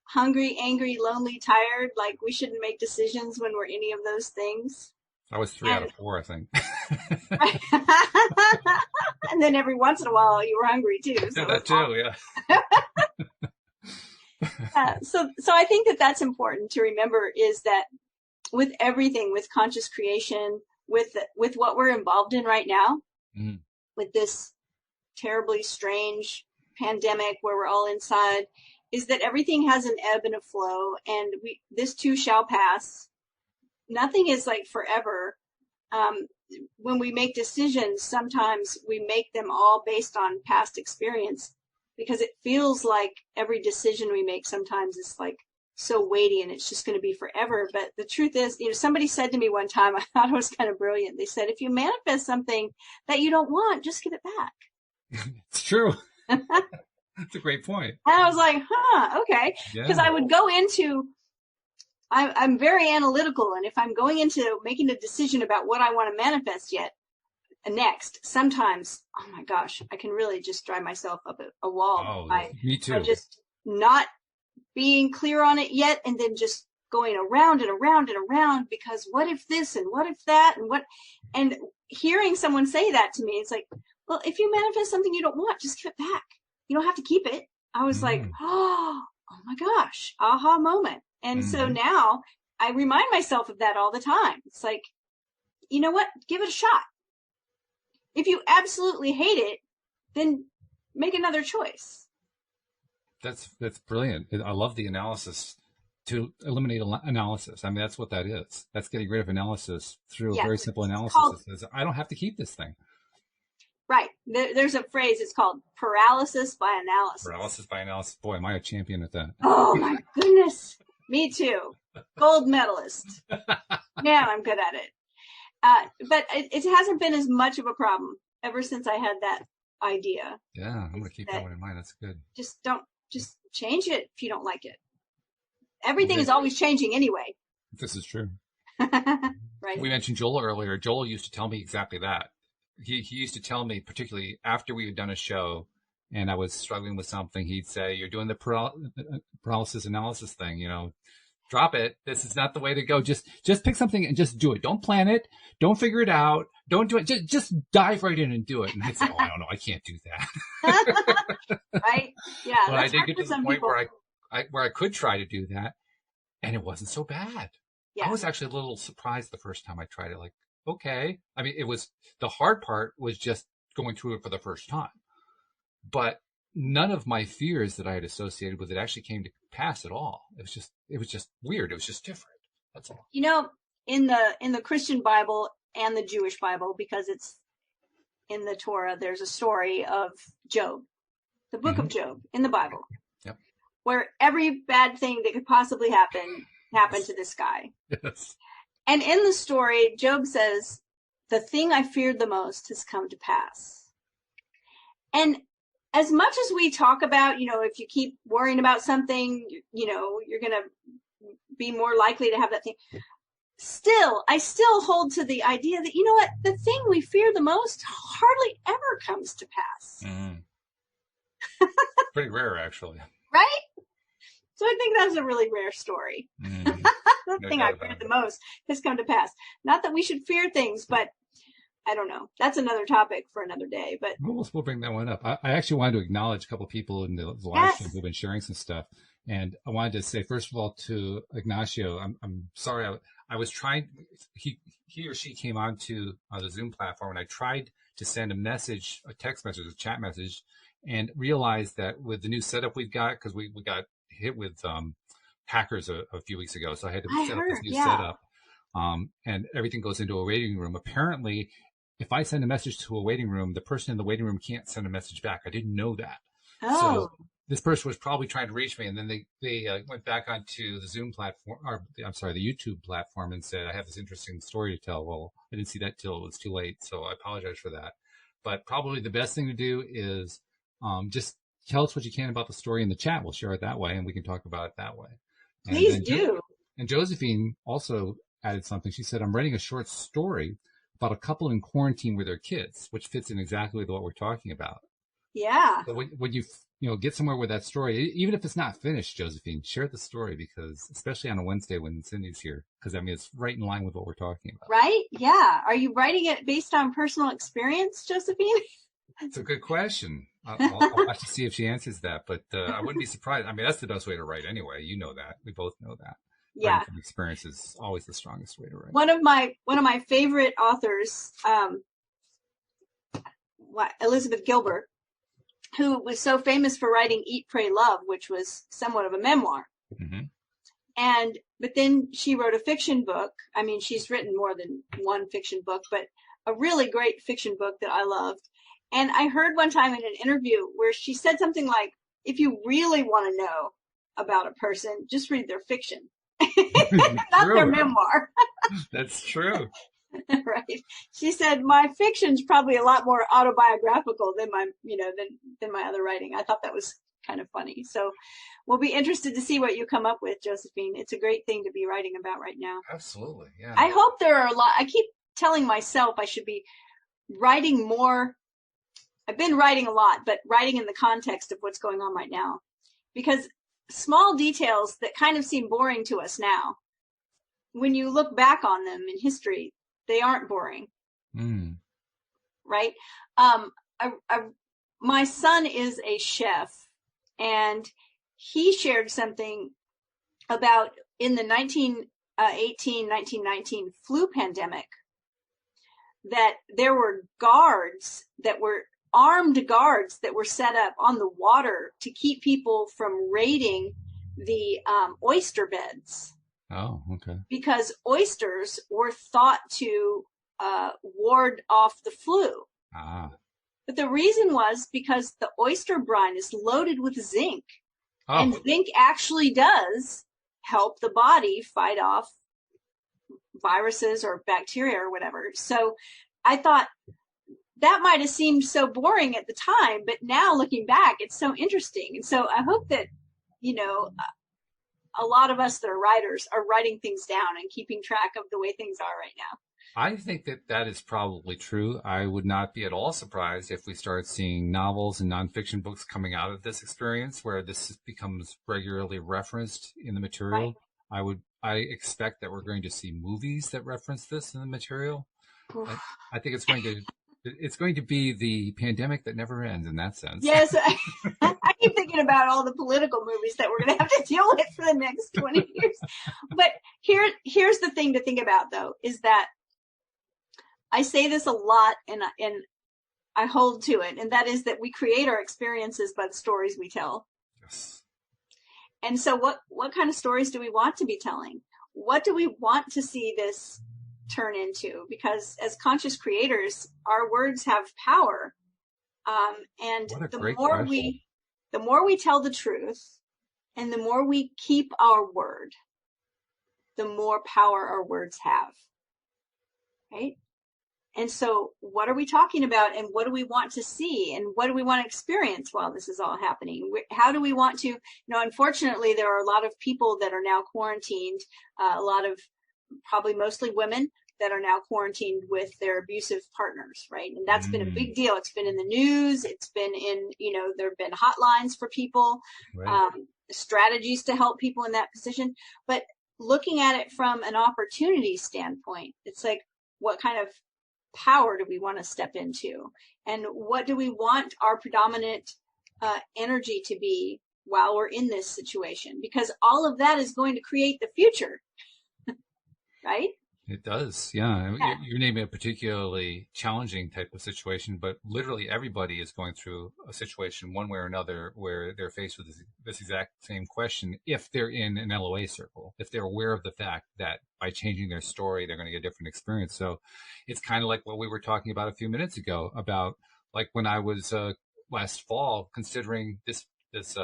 B: hungry, angry, lonely, tired, like we shouldn't make decisions when we're any of those things.
A: I was 3 out of 4, I think.
B: And then every once in a while you were hungry too. So
A: that too, yeah.
B: So I think that that's important to remember, is that with everything, with conscious creation, with what we're involved in right now, with this terribly strange pandemic where we're all inside, is that everything has an ebb and a flow, and this too shall pass. Nothing is like forever. When we make decisions, sometimes we make them all based on past experience, because it feels like every decision we make sometimes is like so weighty and it's just going to be forever. But the truth is, somebody said to me one time, I thought it was kind of brilliant. They said, if you manifest something that you don't want, just give it back.
A: It's true. That's a great point.
B: And I was like, okay. Because I would go into, I'm very analytical, and if I'm going into making a decision about what I want to manifest next, sometimes, oh my gosh, I can really just drive myself up a wall.
A: Me too.
B: I'm just not being clear on it yet, and then just going around and around and around, because what if this and what if that and hearing someone say that to me, it's like, well, if you manifest something you don't want, just give it back. You don't have to keep it. I was like, oh my gosh, aha moment. And so now I remind myself of that all the time. It's like, you know what? Give it a shot. If you absolutely hate it, then make another choice.
A: That's brilliant. I love the analysis, to eliminate analysis. I mean, that's what that is. That's getting rid of analysis through a very simple analysis. It says, I don't have to keep this thing.
B: Right. There's a phrase, it's called paralysis by analysis.
A: Paralysis by analysis. Boy, am I a champion at that.
B: Oh my goodness. Me too. Gold medalist. Man, I'm good at it. But it hasn't been as much of a problem ever since I had that idea.
A: Yeah, I'm going to keep that one in mind. That's good.
B: Just change it if you don't like it. Everything is always changing anyway.
A: This is true.
B: Right.
A: We mentioned Joel earlier. Joel used to tell me exactly that. He used to tell me, particularly after we had done a show and I was struggling with something, he'd say, you're doing the paralysis analysis thing, drop it. This is not the way to go. Just pick something and just do it. Don't plan it. Don't figure it out. Don't do it. Just dive right in and do it. And I'd say, I don't know. I can't do that.
B: Right? Yeah.
A: But I did get to the point where I could try to do that, and it wasn't so bad. Yeah. I was actually a little surprised the first time I tried it. Like, okay. I mean, the hard part was just going through it for the first time. But none of my fears that I had associated with it actually came to pass at all. It was just weird. It was just different. That's all.
B: In the Christian Bible and the Jewish Bible, because it's in the Torah, there's a story of Job, the book of Job in the Bible, where every bad thing that could possibly happen happened to this guy.
A: Yes.
B: And in the story, Job says, the thing I feared the most has come to pass. And as much as we talk about, if you keep worrying about something, you're going to be more likely to have that thing. I still hold to the idea that, what, the thing we fear the most hardly ever comes to pass.
A: Pretty rare, actually.
B: Right? So I think that's a really rare story. The thing I feared the most has come to pass. Not that we should fear things, but I don't know. That's another topic for another day, but
A: We'll bring that one up. I actually wanted to acknowledge a couple of people in the live stream
B: yes.
A: who've been sharing some stuff. And I wanted to say, first of all, to Ignacio, I'm sorry. I was trying, he or she came onto the Zoom platform, and I tried to send a message, a text message, a chat message, and realized that with the new setup we've got, because we got hit with hackers a few weeks ago. So I had to
B: I
A: set up
B: heard,
A: this new
B: yeah.
A: setup. And everything goes into a waiting room. Apparently, if I send a message to a waiting room, the person in the waiting room can't send a message back. I didn't know that. So
B: Oh,
A: this person was probably trying to reach me, and then they went back onto the Zoom platform, or I'm sorry, the YouTube platform, and said, I have this interesting story to tell. Well, I didn't see that till it was too late, so I apologize for that. But probably the best thing to do is just tell us what you can about the story in the chat. We'll share it that way, and we can talk about it that way. And
B: please
A: then
B: do.
A: and Josephine also added something. She said, I'm writing a short story about a couple in quarantine with their kids, which fits in exactly with what we're talking about.
B: Yeah.
A: So when you get somewhere with that story, even if it's not finished, Josephine, share the story, because especially on a Wednesday when Cindy's here, because I mean, it's right in line with what we're talking about.
B: Right? Yeah. Are you writing it based on personal experience, Josephine?
A: It's a good question. I'll have to see if she answers that, but I wouldn't be surprised. I mean, that's the best way to write anyway. You know that. We both know that. Writing
B: Yeah.
A: from experience is always the strongest way to write.
B: One of my favorite authors, Elizabeth Gilbert, who was so famous for writing Eat, Pray, Love, which was somewhat of a memoir.
A: Mm-hmm.
B: But then she wrote a fiction book. I mean, she's written more than one fiction book, but a really great fiction book that I loved. And I heard one time in an interview where she said something like, if you really want to know about a person, just read their fiction, not their memoir.
A: That's true.
B: Right. She said, my fiction's probably a lot more autobiographical than than my other writing. I thought that was kind of funny. So we'll be interested to see what you come up with, Josephine. It's a great thing to be writing about right now.
A: Absolutely. Yeah.
B: I hope there are a lot. I keep telling myself I should be writing more. I've been writing a lot, but writing in the context of what's going on right now, because small details that kind of seem boring to us now, when you look back on them in history, they aren't boring.
A: Mm.
B: Right? My son is a chef, and he shared something about in the 1919 flu pandemic, that there were armed guards that were set up on the water to keep people from raiding the oyster beds.
A: Oh, okay.
B: Because oysters were thought to ward off the flu.
A: Ah.
B: But the reason was because the oyster brine is loaded with zinc.
A: Oh.
B: And zinc actually does help the body fight off viruses or bacteria or whatever. So I thought that might have seemed so boring at the time, but now looking back, it's so interesting. And so I hope that, a lot of us that are writers are writing things down and keeping track of the way things are right now.
A: I think that is probably true. I would not be at all surprised if we start seeing novels and nonfiction books coming out of this experience where this becomes regularly referenced in the material. Right. I expect that we're going to see movies that reference this in the material. I think it's going to be the pandemic that never ends in that sense.
B: Yes. I keep thinking about all the political movies that we're going to have to deal with for the next 20 years. But here's the thing to think about, though, is that I say this a lot, and I hold to it, and that is that we create our experiences by the stories we tell.
A: Yes.
B: And so what kind of stories do we want to be telling? What do we want to see this turn into? Because as conscious creators, our words have power. And the more we tell the truth, and the more we keep our word, the more power our words have. Right? And so what are we talking about, and what do we want to see, and what do we want to experience while this is all happening? How do we want to, unfortunately, there are a lot of people that are now quarantined, a lot of probably mostly women that are now quarantined with their abusive partners, right? And that's been a big deal. It's been in the news. It's been in, there have been hotlines for people, right. Strategies to help people in that position. But looking at it from an opportunity standpoint, it's like, what kind of power do we want to step into? And what do we want our predominant energy to be while we're in this situation? Because all of that is going to create the future, right?
A: It does, yeah.
B: Yeah.
A: You're naming a particularly challenging type of situation, but literally everybody is going through a situation one way or another where they're faced with this exact same question if they're in an LOA circle, if they're aware of the fact that by changing their story, they're going to get a different experience. So it's kind of like what we were talking about a few minutes ago about like when I was last fall considering this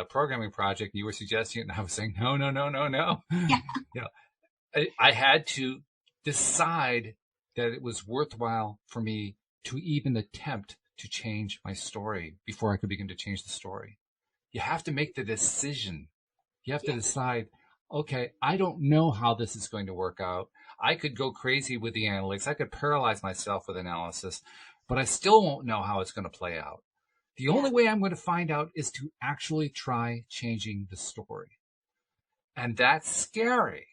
A: programming project, you were suggesting it, and I was saying, no, no, no, no, no.
B: Yeah.
A: You know, I had to decide that it was worthwhile for me to even attempt to change my story before I could begin to change the story. You have to make the decision. You have to decide, okay, I don't know how this is going to work out. I could go crazy with the analytics. I could paralyze myself with analysis, but I still won't know how it's going to play out. The only way I'm going to find out is to actually try changing the story. And that's scary.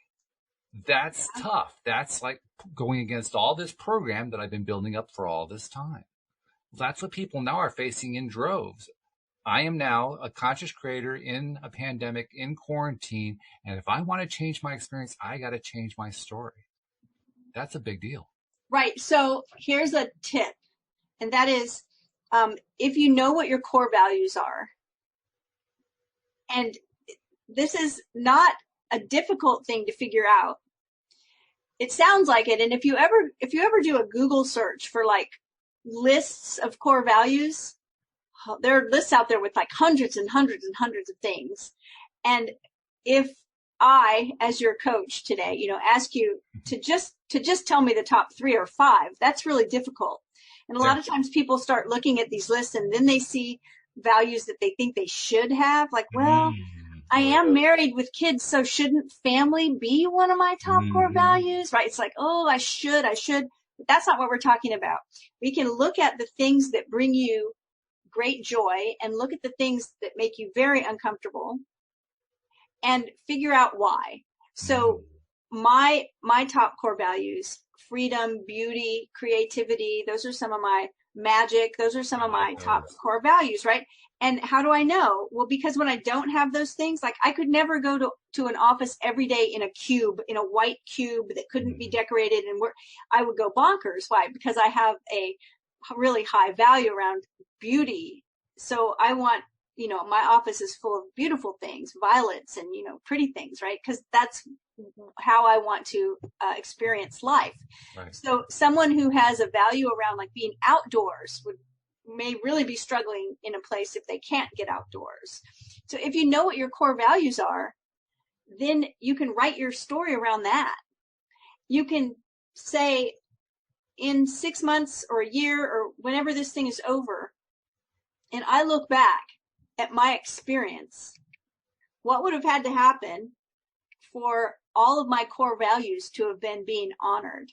A: That's tough. That's like going against all this program that I've been building up for all this time. That's what people now are facing in droves. I am now a conscious creator in a pandemic, in quarantine, and if I want to change my experience, I got to change my story. That's a big deal.
B: Right. So here's a tip, and that is if you know what your core values are, and this is not a difficult thing to figure out. It sounds like it. And if you ever do a Google search for like lists of core values, there are lists out there with like hundreds and hundreds and hundreds of things. And if I, as your coach today, ask you to just tell me the top 3 or 5, that's really difficult. And a lot of times people start looking at these lists and then they see values that they think they should have, like, well, I am married with kids, so shouldn't family be one of my top core values, right? It's like, oh, I should. But that's not what we're talking about. We can look at the things that bring you great joy and look at the things that make you very uncomfortable and figure out why. So my top core values, freedom, beauty, creativity, those are some of my magic. Those are some of my top core values, right? And how do I know? Well, because when I don't have those things, like I could never go to an office every day in a cube, in a white cube that couldn't be decorated, and I would go bonkers. Why? Because I have a really high value around beauty. So I want, my office is full of beautiful things, violets and, pretty things, right? Because that's how I want to experience life. Right. So someone who has a value around like being outdoors may really be struggling in a place if they can't get outdoors. So if you know what your core values are, then you can write your story around that. You can say in 6 months or a year or whenever this thing is over, and I look back at my experience, what would have had to happen for all of my core values to have been being honored?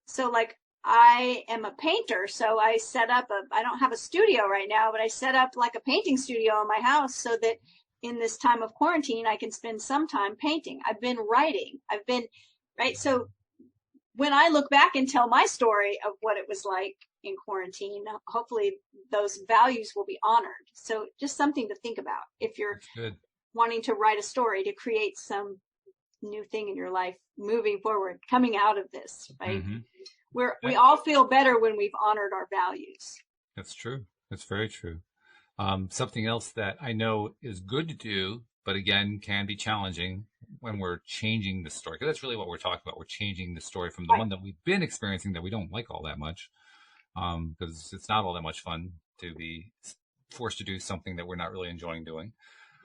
B: So like, I am a painter, so I set up I don't have a studio right now, but I set up like a painting studio in my house so that in this time of quarantine, I can spend some time painting. I've been writing. Right? So when I look back and tell my story of what it was like in quarantine, hopefully those values will be honored. So just something to think about if you're wanting to write a story to create some new thing in your life moving forward, coming out of this, right? We all feel better when we've honored our values.
A: That's true. That's very true. Something else that I know is good to do, but again, can be challenging when we're changing the story. Because that's really what we're talking about. We're changing the story from the one that we've been experiencing that we don't like all that much. Because it's not all that much fun to be forced to do something that we're not really enjoying doing.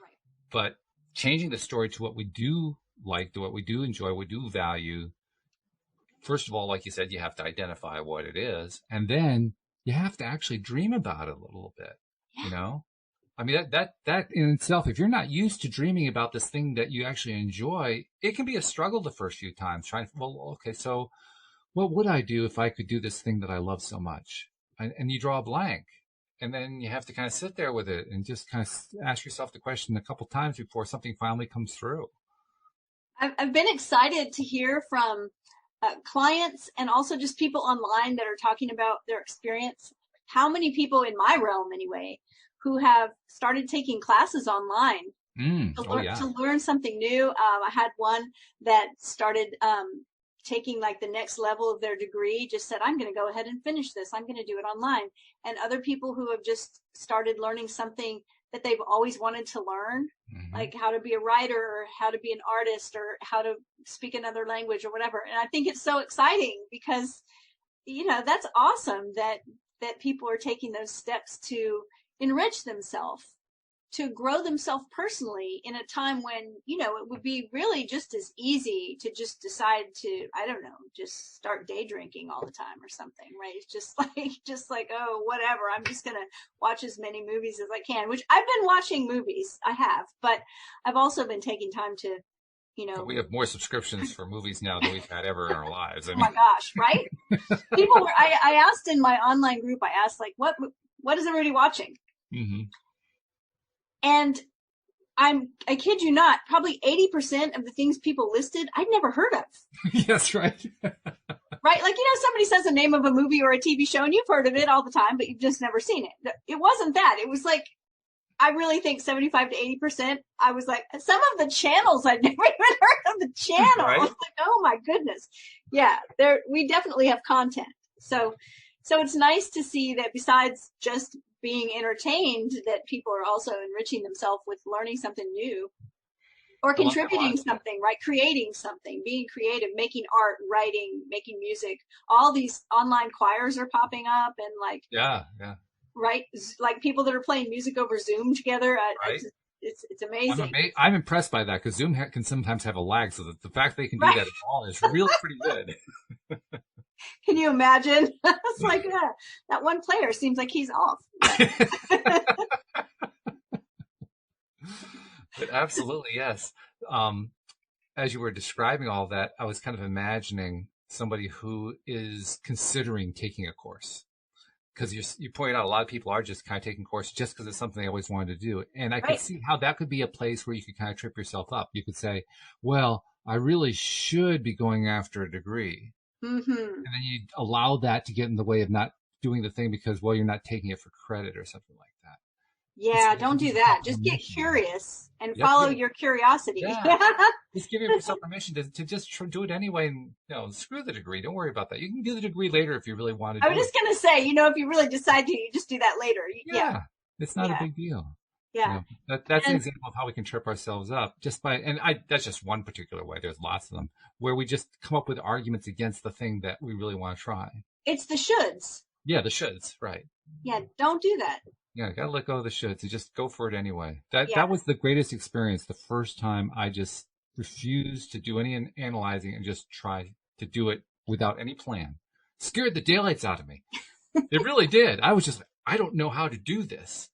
A: Right. But changing the story to what we do like, to what we do enjoy, we do value. First of all, like you said, you have to identify what it is, and then you have to actually dream about it a little bit. I mean, that in itself, if you're not used to dreaming about this thing that you actually enjoy, it can be a struggle the first few times so what would I do if I could do this thing that I love so much? And you draw a blank, and then you have to kind of sit there with it and just kind of ask yourself the question a couple times before something finally comes through.
B: I've been excited to hear from clients and also just people online that are talking about their experience. How many people in my realm anyway, who have started taking classes online to learn something new. I had one that started taking like the next level of their degree, just said, I'm going to go ahead and finish this. I'm going to do it online. And other people who have just started learning something that they've always wanted to learn, like how to be a writer or how to be an artist or how to speak another language or whatever. And I think it's so exciting because, that's awesome that people are taking those steps to enrich themselves, to grow themselves personally in a time when, it would be really just as easy to just decide to, I don't know, just start day drinking all the time or something, right? It's just like, oh, whatever. I'm just going to watch as many movies as I can, which I've been watching movies. I have, but I've also been taking time to,
A: But we have more subscriptions for movies now than we've had ever in our lives.
B: Oh my gosh, right? People were, I asked in my online group, I asked like, what is everybody watching? And I kid you not, probably 80% of the things people listed, I'd never heard of.
A: Yes, right.
B: Right? Like, somebody says the name of a movie or a TV show and you've heard of it all the time, but you've just never seen it. It wasn't that. It was like, I really think 75 to 80%, I was like, some of the channels, I'd never even heard of the channel. Right? I was like, oh my goodness. Yeah, we definitely have content. So it's nice to see that besides just being entertained, that people are also enriching themselves with learning something new or contributing something, right? Creating something, being creative, making art, writing, making music. All these online choirs are popping up and like,
A: yeah.
B: Right? Like people that are playing music over Zoom together.
A: Right.
B: It's amazing.
A: I'm impressed by that because Zoom can sometimes have a lag. So the fact they can do that at all is really pretty good.
B: Can you imagine? It's like, that one player seems like he's off.
A: But absolutely, yes. As you were describing all that, I was kind of imagining somebody who is considering taking a course. Because you pointed out a lot of people are just kind of taking courses just because it's something they always wanted to do. And I could see how that could be a place where you could kind of trip yourself up. You could say, well, I really should be going after a degree. And then you allow that to get in the way of not doing the thing because, well, you're not taking it for credit or something like that.
B: Yeah, don't do that. Just get curious and follow your curiosity.
A: Yeah. Just give yourself permission to just do it anyway and, screw the degree. Don't worry about that. You can do the degree later if you really want to do it.
B: I was just going to say, if you really decide to, you just do that later. Yeah.
A: It's not a big deal.
B: Yeah.
A: That's an example of how we can trip ourselves up that's just one particular way. There's lots of them where we just come up with arguments against the thing that we really want to try.
B: It's the shoulds.
A: Yeah, the shoulds. Right.
B: Yeah. Don't do that.
A: Yeah, gotta let go of the shoulds and just go for it anyway. That was the greatest experience. The first time I just refused to do any analyzing and just try to do it without any plan. Scared the daylights out of me. It really did. I was just like, I don't know how to do this.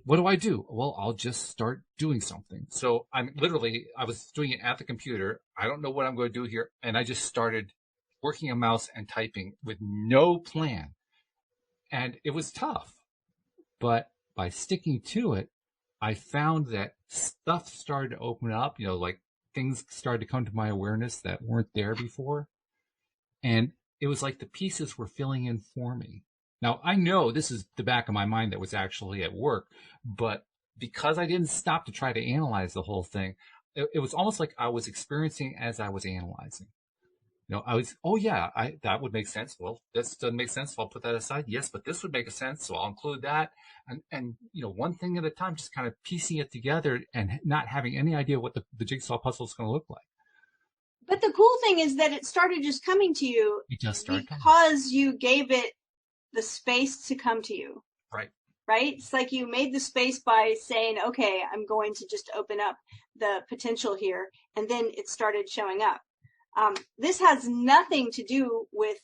A: What do I do? Well, I'll just start doing something. So I was doing it at the computer. I don't know what I'm going to do here. And I just started working a mouse and typing with no plan. And it was tough. But by sticking to it, I found that stuff started to open up, like things started to come to my awareness that weren't there before. And it was like the pieces were filling in for me. Now, I know this is the back of my mind that was actually at work, but because I didn't stop to try to analyze the whole thing, it was almost like I was experiencing as I was analyzing. That would make sense. Well, this doesn't make sense. So I'll put that aside. Yes, but this would make a sense. So I'll include that. And one thing at a time, just kind of piecing it together and not having any idea what the jigsaw puzzle is going to look like.
B: But the cool thing is that it started just coming to you because you gave it the space to come to you.
A: Right.
B: Right? It's like you made the space by saying, okay, I'm going to just open up the potential here. And then it started showing up. This has nothing to do with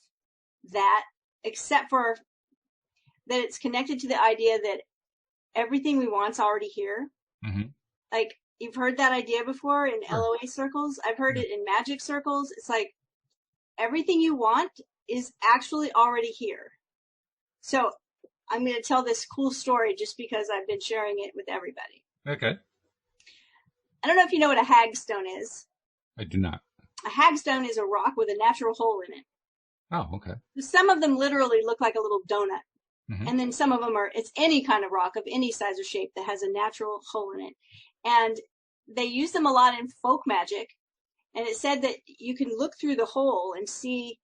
B: that, except for that it's connected to the idea that everything we want's already here. Mm-hmm. Like, you've heard that idea before in LOA circles. I've heard it in magic circles. It's like everything you want is actually already here. So I'm going to tell this cool story just because I've been sharing it with everybody.
A: Okay.
B: I don't know if you know what a hagstone is.
A: I do not.
B: A hagstone is a rock with a natural hole in it.
A: Oh, okay.
B: Some of them literally look like a little donut.
A: Mm-hmm.
B: And then some of them it's any kind of rock of any size or shape that has a natural hole in it. And they use them a lot in folk magic. And it said that you can look through the hole and see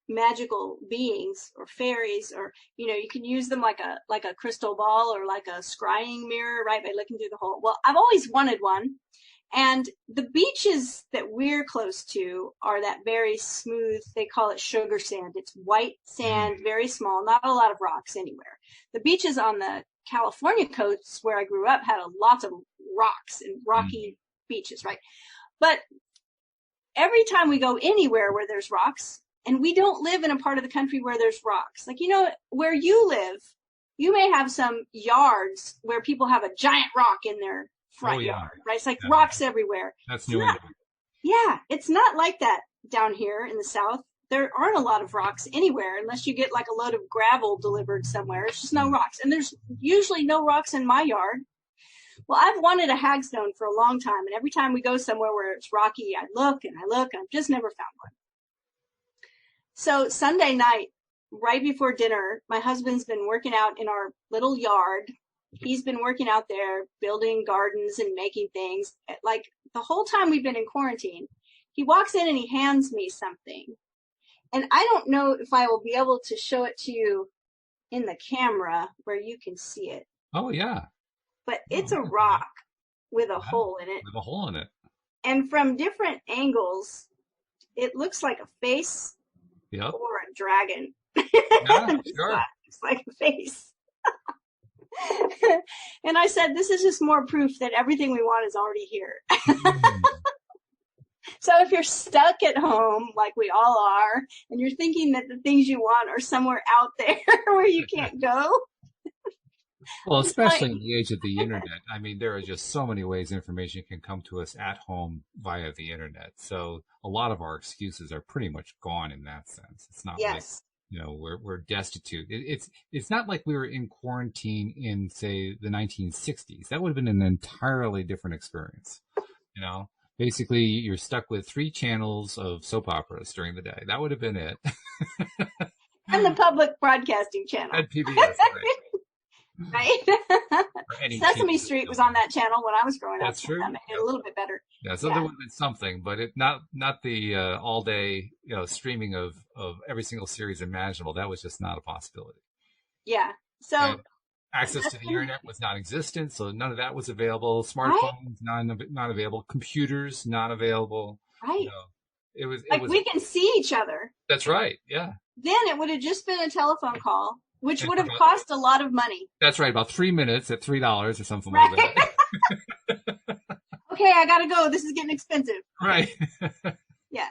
B: magical beings or fairies, or, you can use them like a crystal ball or like a scrying mirror, right? By looking through the hole. Well, I've always wanted one. And the beaches that we're close to are that very smooth, they call it sugar sand. It's white sand, very small, not a lot of rocks anywhere. The beaches on the California coast where I grew up had a lot of rocks and rocky beaches, right? But every time we go anywhere where there's rocks, and we don't live in a part of the country where there's rocks, like, where you live, you may have some yards where people have a giant rock in their front yard, right? It's like rocks everywhere.
A: That's New England.
B: Yeah, it's not like that down here in the South. There aren't a lot of rocks anywhere unless you get like a load of gravel delivered somewhere. It's just no rocks. And there's usually no rocks in my yard. Well, I've wanted a hagstone for a long time. And every time we go somewhere where it's rocky, I look and I've just never found one. So Sunday night, right before dinner, my husband's been working out in our little yard. He's been working out there, building gardens and making things. Like the whole time we've been in quarantine, he walks in and he hands me something. And I don't know if I will be able to show it to you in the camera where you can see it.
A: Oh, yeah.
B: But it's a rock with a hole in it.
A: With a hole in it.
B: And from different angles, it looks like a face or a dragon.
A: Yeah, sure.
B: It's like a face. And I said, this is just more proof that everything we want is already here. So if you're stuck at home, like we all are, and you're thinking that the things you want are somewhere out there where you can't go.
A: Well, especially in the age of the internet. I mean, there are just so many ways information can come to us at home via the internet. So a lot of our excuses are pretty much gone in that sense. It's not like, we're destitute. It's not like we were in quarantine in, say, the 1960s. That would have been an entirely different experience. Basically, you're stuck with 3 channels of soap operas during the day. That would have been it.
B: And the public broadcasting channel.
A: And PBS, right.
B: Right. Sesame Street was on that channel when I was growing up.
A: That's true.
B: That made it a little bit better.
A: Yeah, so there would have been something, but not the all day streaming of every single series imaginable. That was just not a possibility.
B: Yeah. So
A: and access to the internet was non-existent, so none of that was available. Smartphones not available. Computers not available.
B: Right.
A: It was
B: we can see each other.
A: That's right. Yeah.
B: Then it would have just been a telephone call, which would have cost a lot of money.
A: That's right. About 3 minutes at $3 or something like that.
B: Okay, I gotta go. This is getting expensive.
A: Right.
B: Yeah.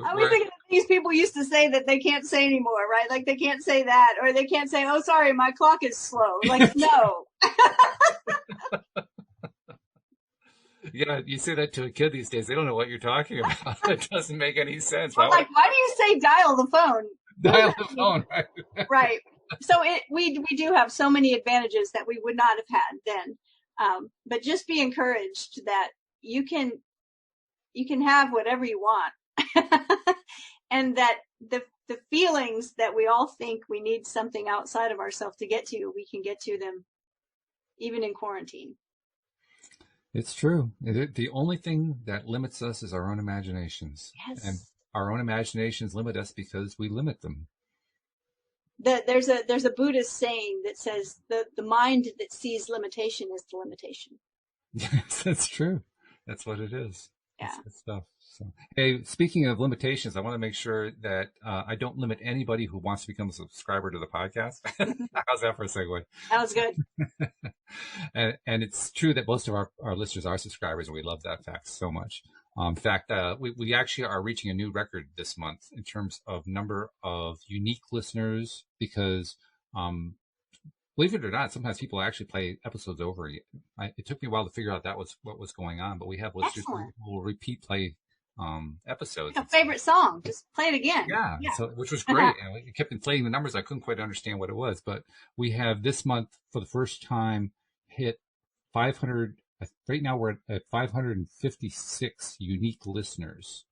B: I was thinking of these people used to say that they can't say anymore, right? Like they can't say that, or they can't say, "Oh, sorry, my clock is slow." Like, no.
A: You say that to a kid these days, they don't know what you're talking about. It doesn't make any sense.
B: Well, why do you say dial the phone?
A: Dial the phone, right?
B: Right. So we do have so many advantages that we would not have had then. But just be encouraged that you can have whatever you want. And that the feelings that we all think we need something outside of ourselves to get to, we can get to them even in quarantine.
A: It's true. The only thing that limits us is our own imaginations.
B: Yes.
A: And our own imaginations limit us because we limit them.
B: There's a Buddhist saying that says the mind that sees limitation is the limitation.
A: Yes, that's true. That's what it is.
B: Yeah.
A: That's good stuff. So, hey, speaking of limitations, I want to make sure that I don't limit anybody who wants to become a subscriber to the podcast. How's that for a segue?
B: That was good.
A: And it's true that most of our listeners are subscribers, and we love that fact so much. In fact, we actually are reaching a new record this month in terms of number of unique listeners because, believe it or not, sometimes people actually play episodes over. It took me a while to figure out what was going on, but we have listeners who will repeat play episodes.
B: Like a favorite song, just play it again.
A: Yeah. So, which was great. And it kept inflating the numbers. I couldn't quite understand what it was, but we have this month for the first time hit 500 Right now we're at 556 unique listeners,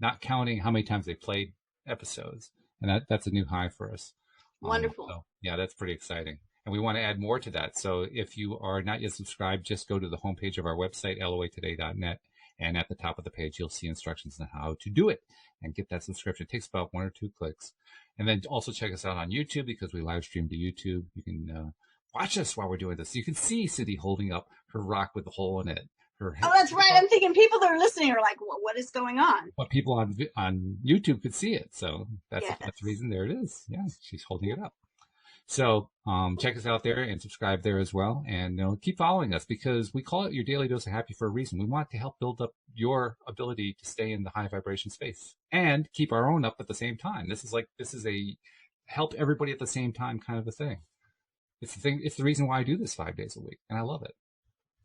A: not counting how many times they played episodes. And that's a new high for us.
B: Wonderful.
A: So yeah, that's pretty exciting. And we want to add more to that. So if you are not yet subscribed, just go to the homepage of our website, loatoday.net. And at the top of the page, you'll see instructions on how to do it and get that subscription. It takes about 1 or 2 clicks. And then also check us out on YouTube because we live stream to YouTube. You can watch us while we're doing this. You can see Cindy holding up her rock with the hole in it.
B: Oh, that's right. I'm thinking people that are listening are like, well, what is going on?
A: But people on YouTube could see it. So that's the reason. There it is. Yeah, she's holding it up. So check us out there and subscribe there as well. And keep following us because we call it your daily dose of happy for a reason. We want to help build up your ability to stay in the high vibration space and keep our own up at the same time. This is a help everybody at the same time kind of a thing. It's the reason why I do this 5 days a week, and I love it.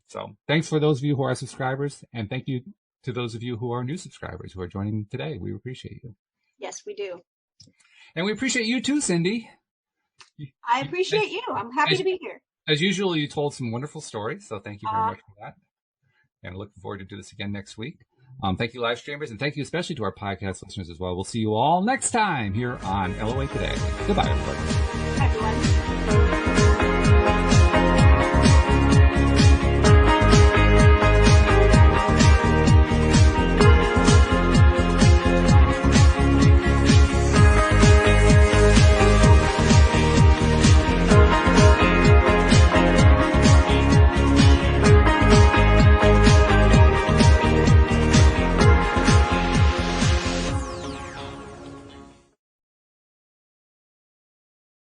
A: So thanks for those of you who are subscribers, and thank you to those of you who are new subscribers who are joining today. We appreciate you.
B: Yes, we do.
A: And we appreciate you too, Cindy.
B: I appreciate you. I'm happy to be here.
A: As usual, you told some wonderful stories, so thank you very much for that. And looking forward to do this again next week. Thank you, live streamers, and thank you especially to our podcast listeners as well. We'll see you all next time here on LOA Today. Goodbye, everybody.
B: Hi, everyone.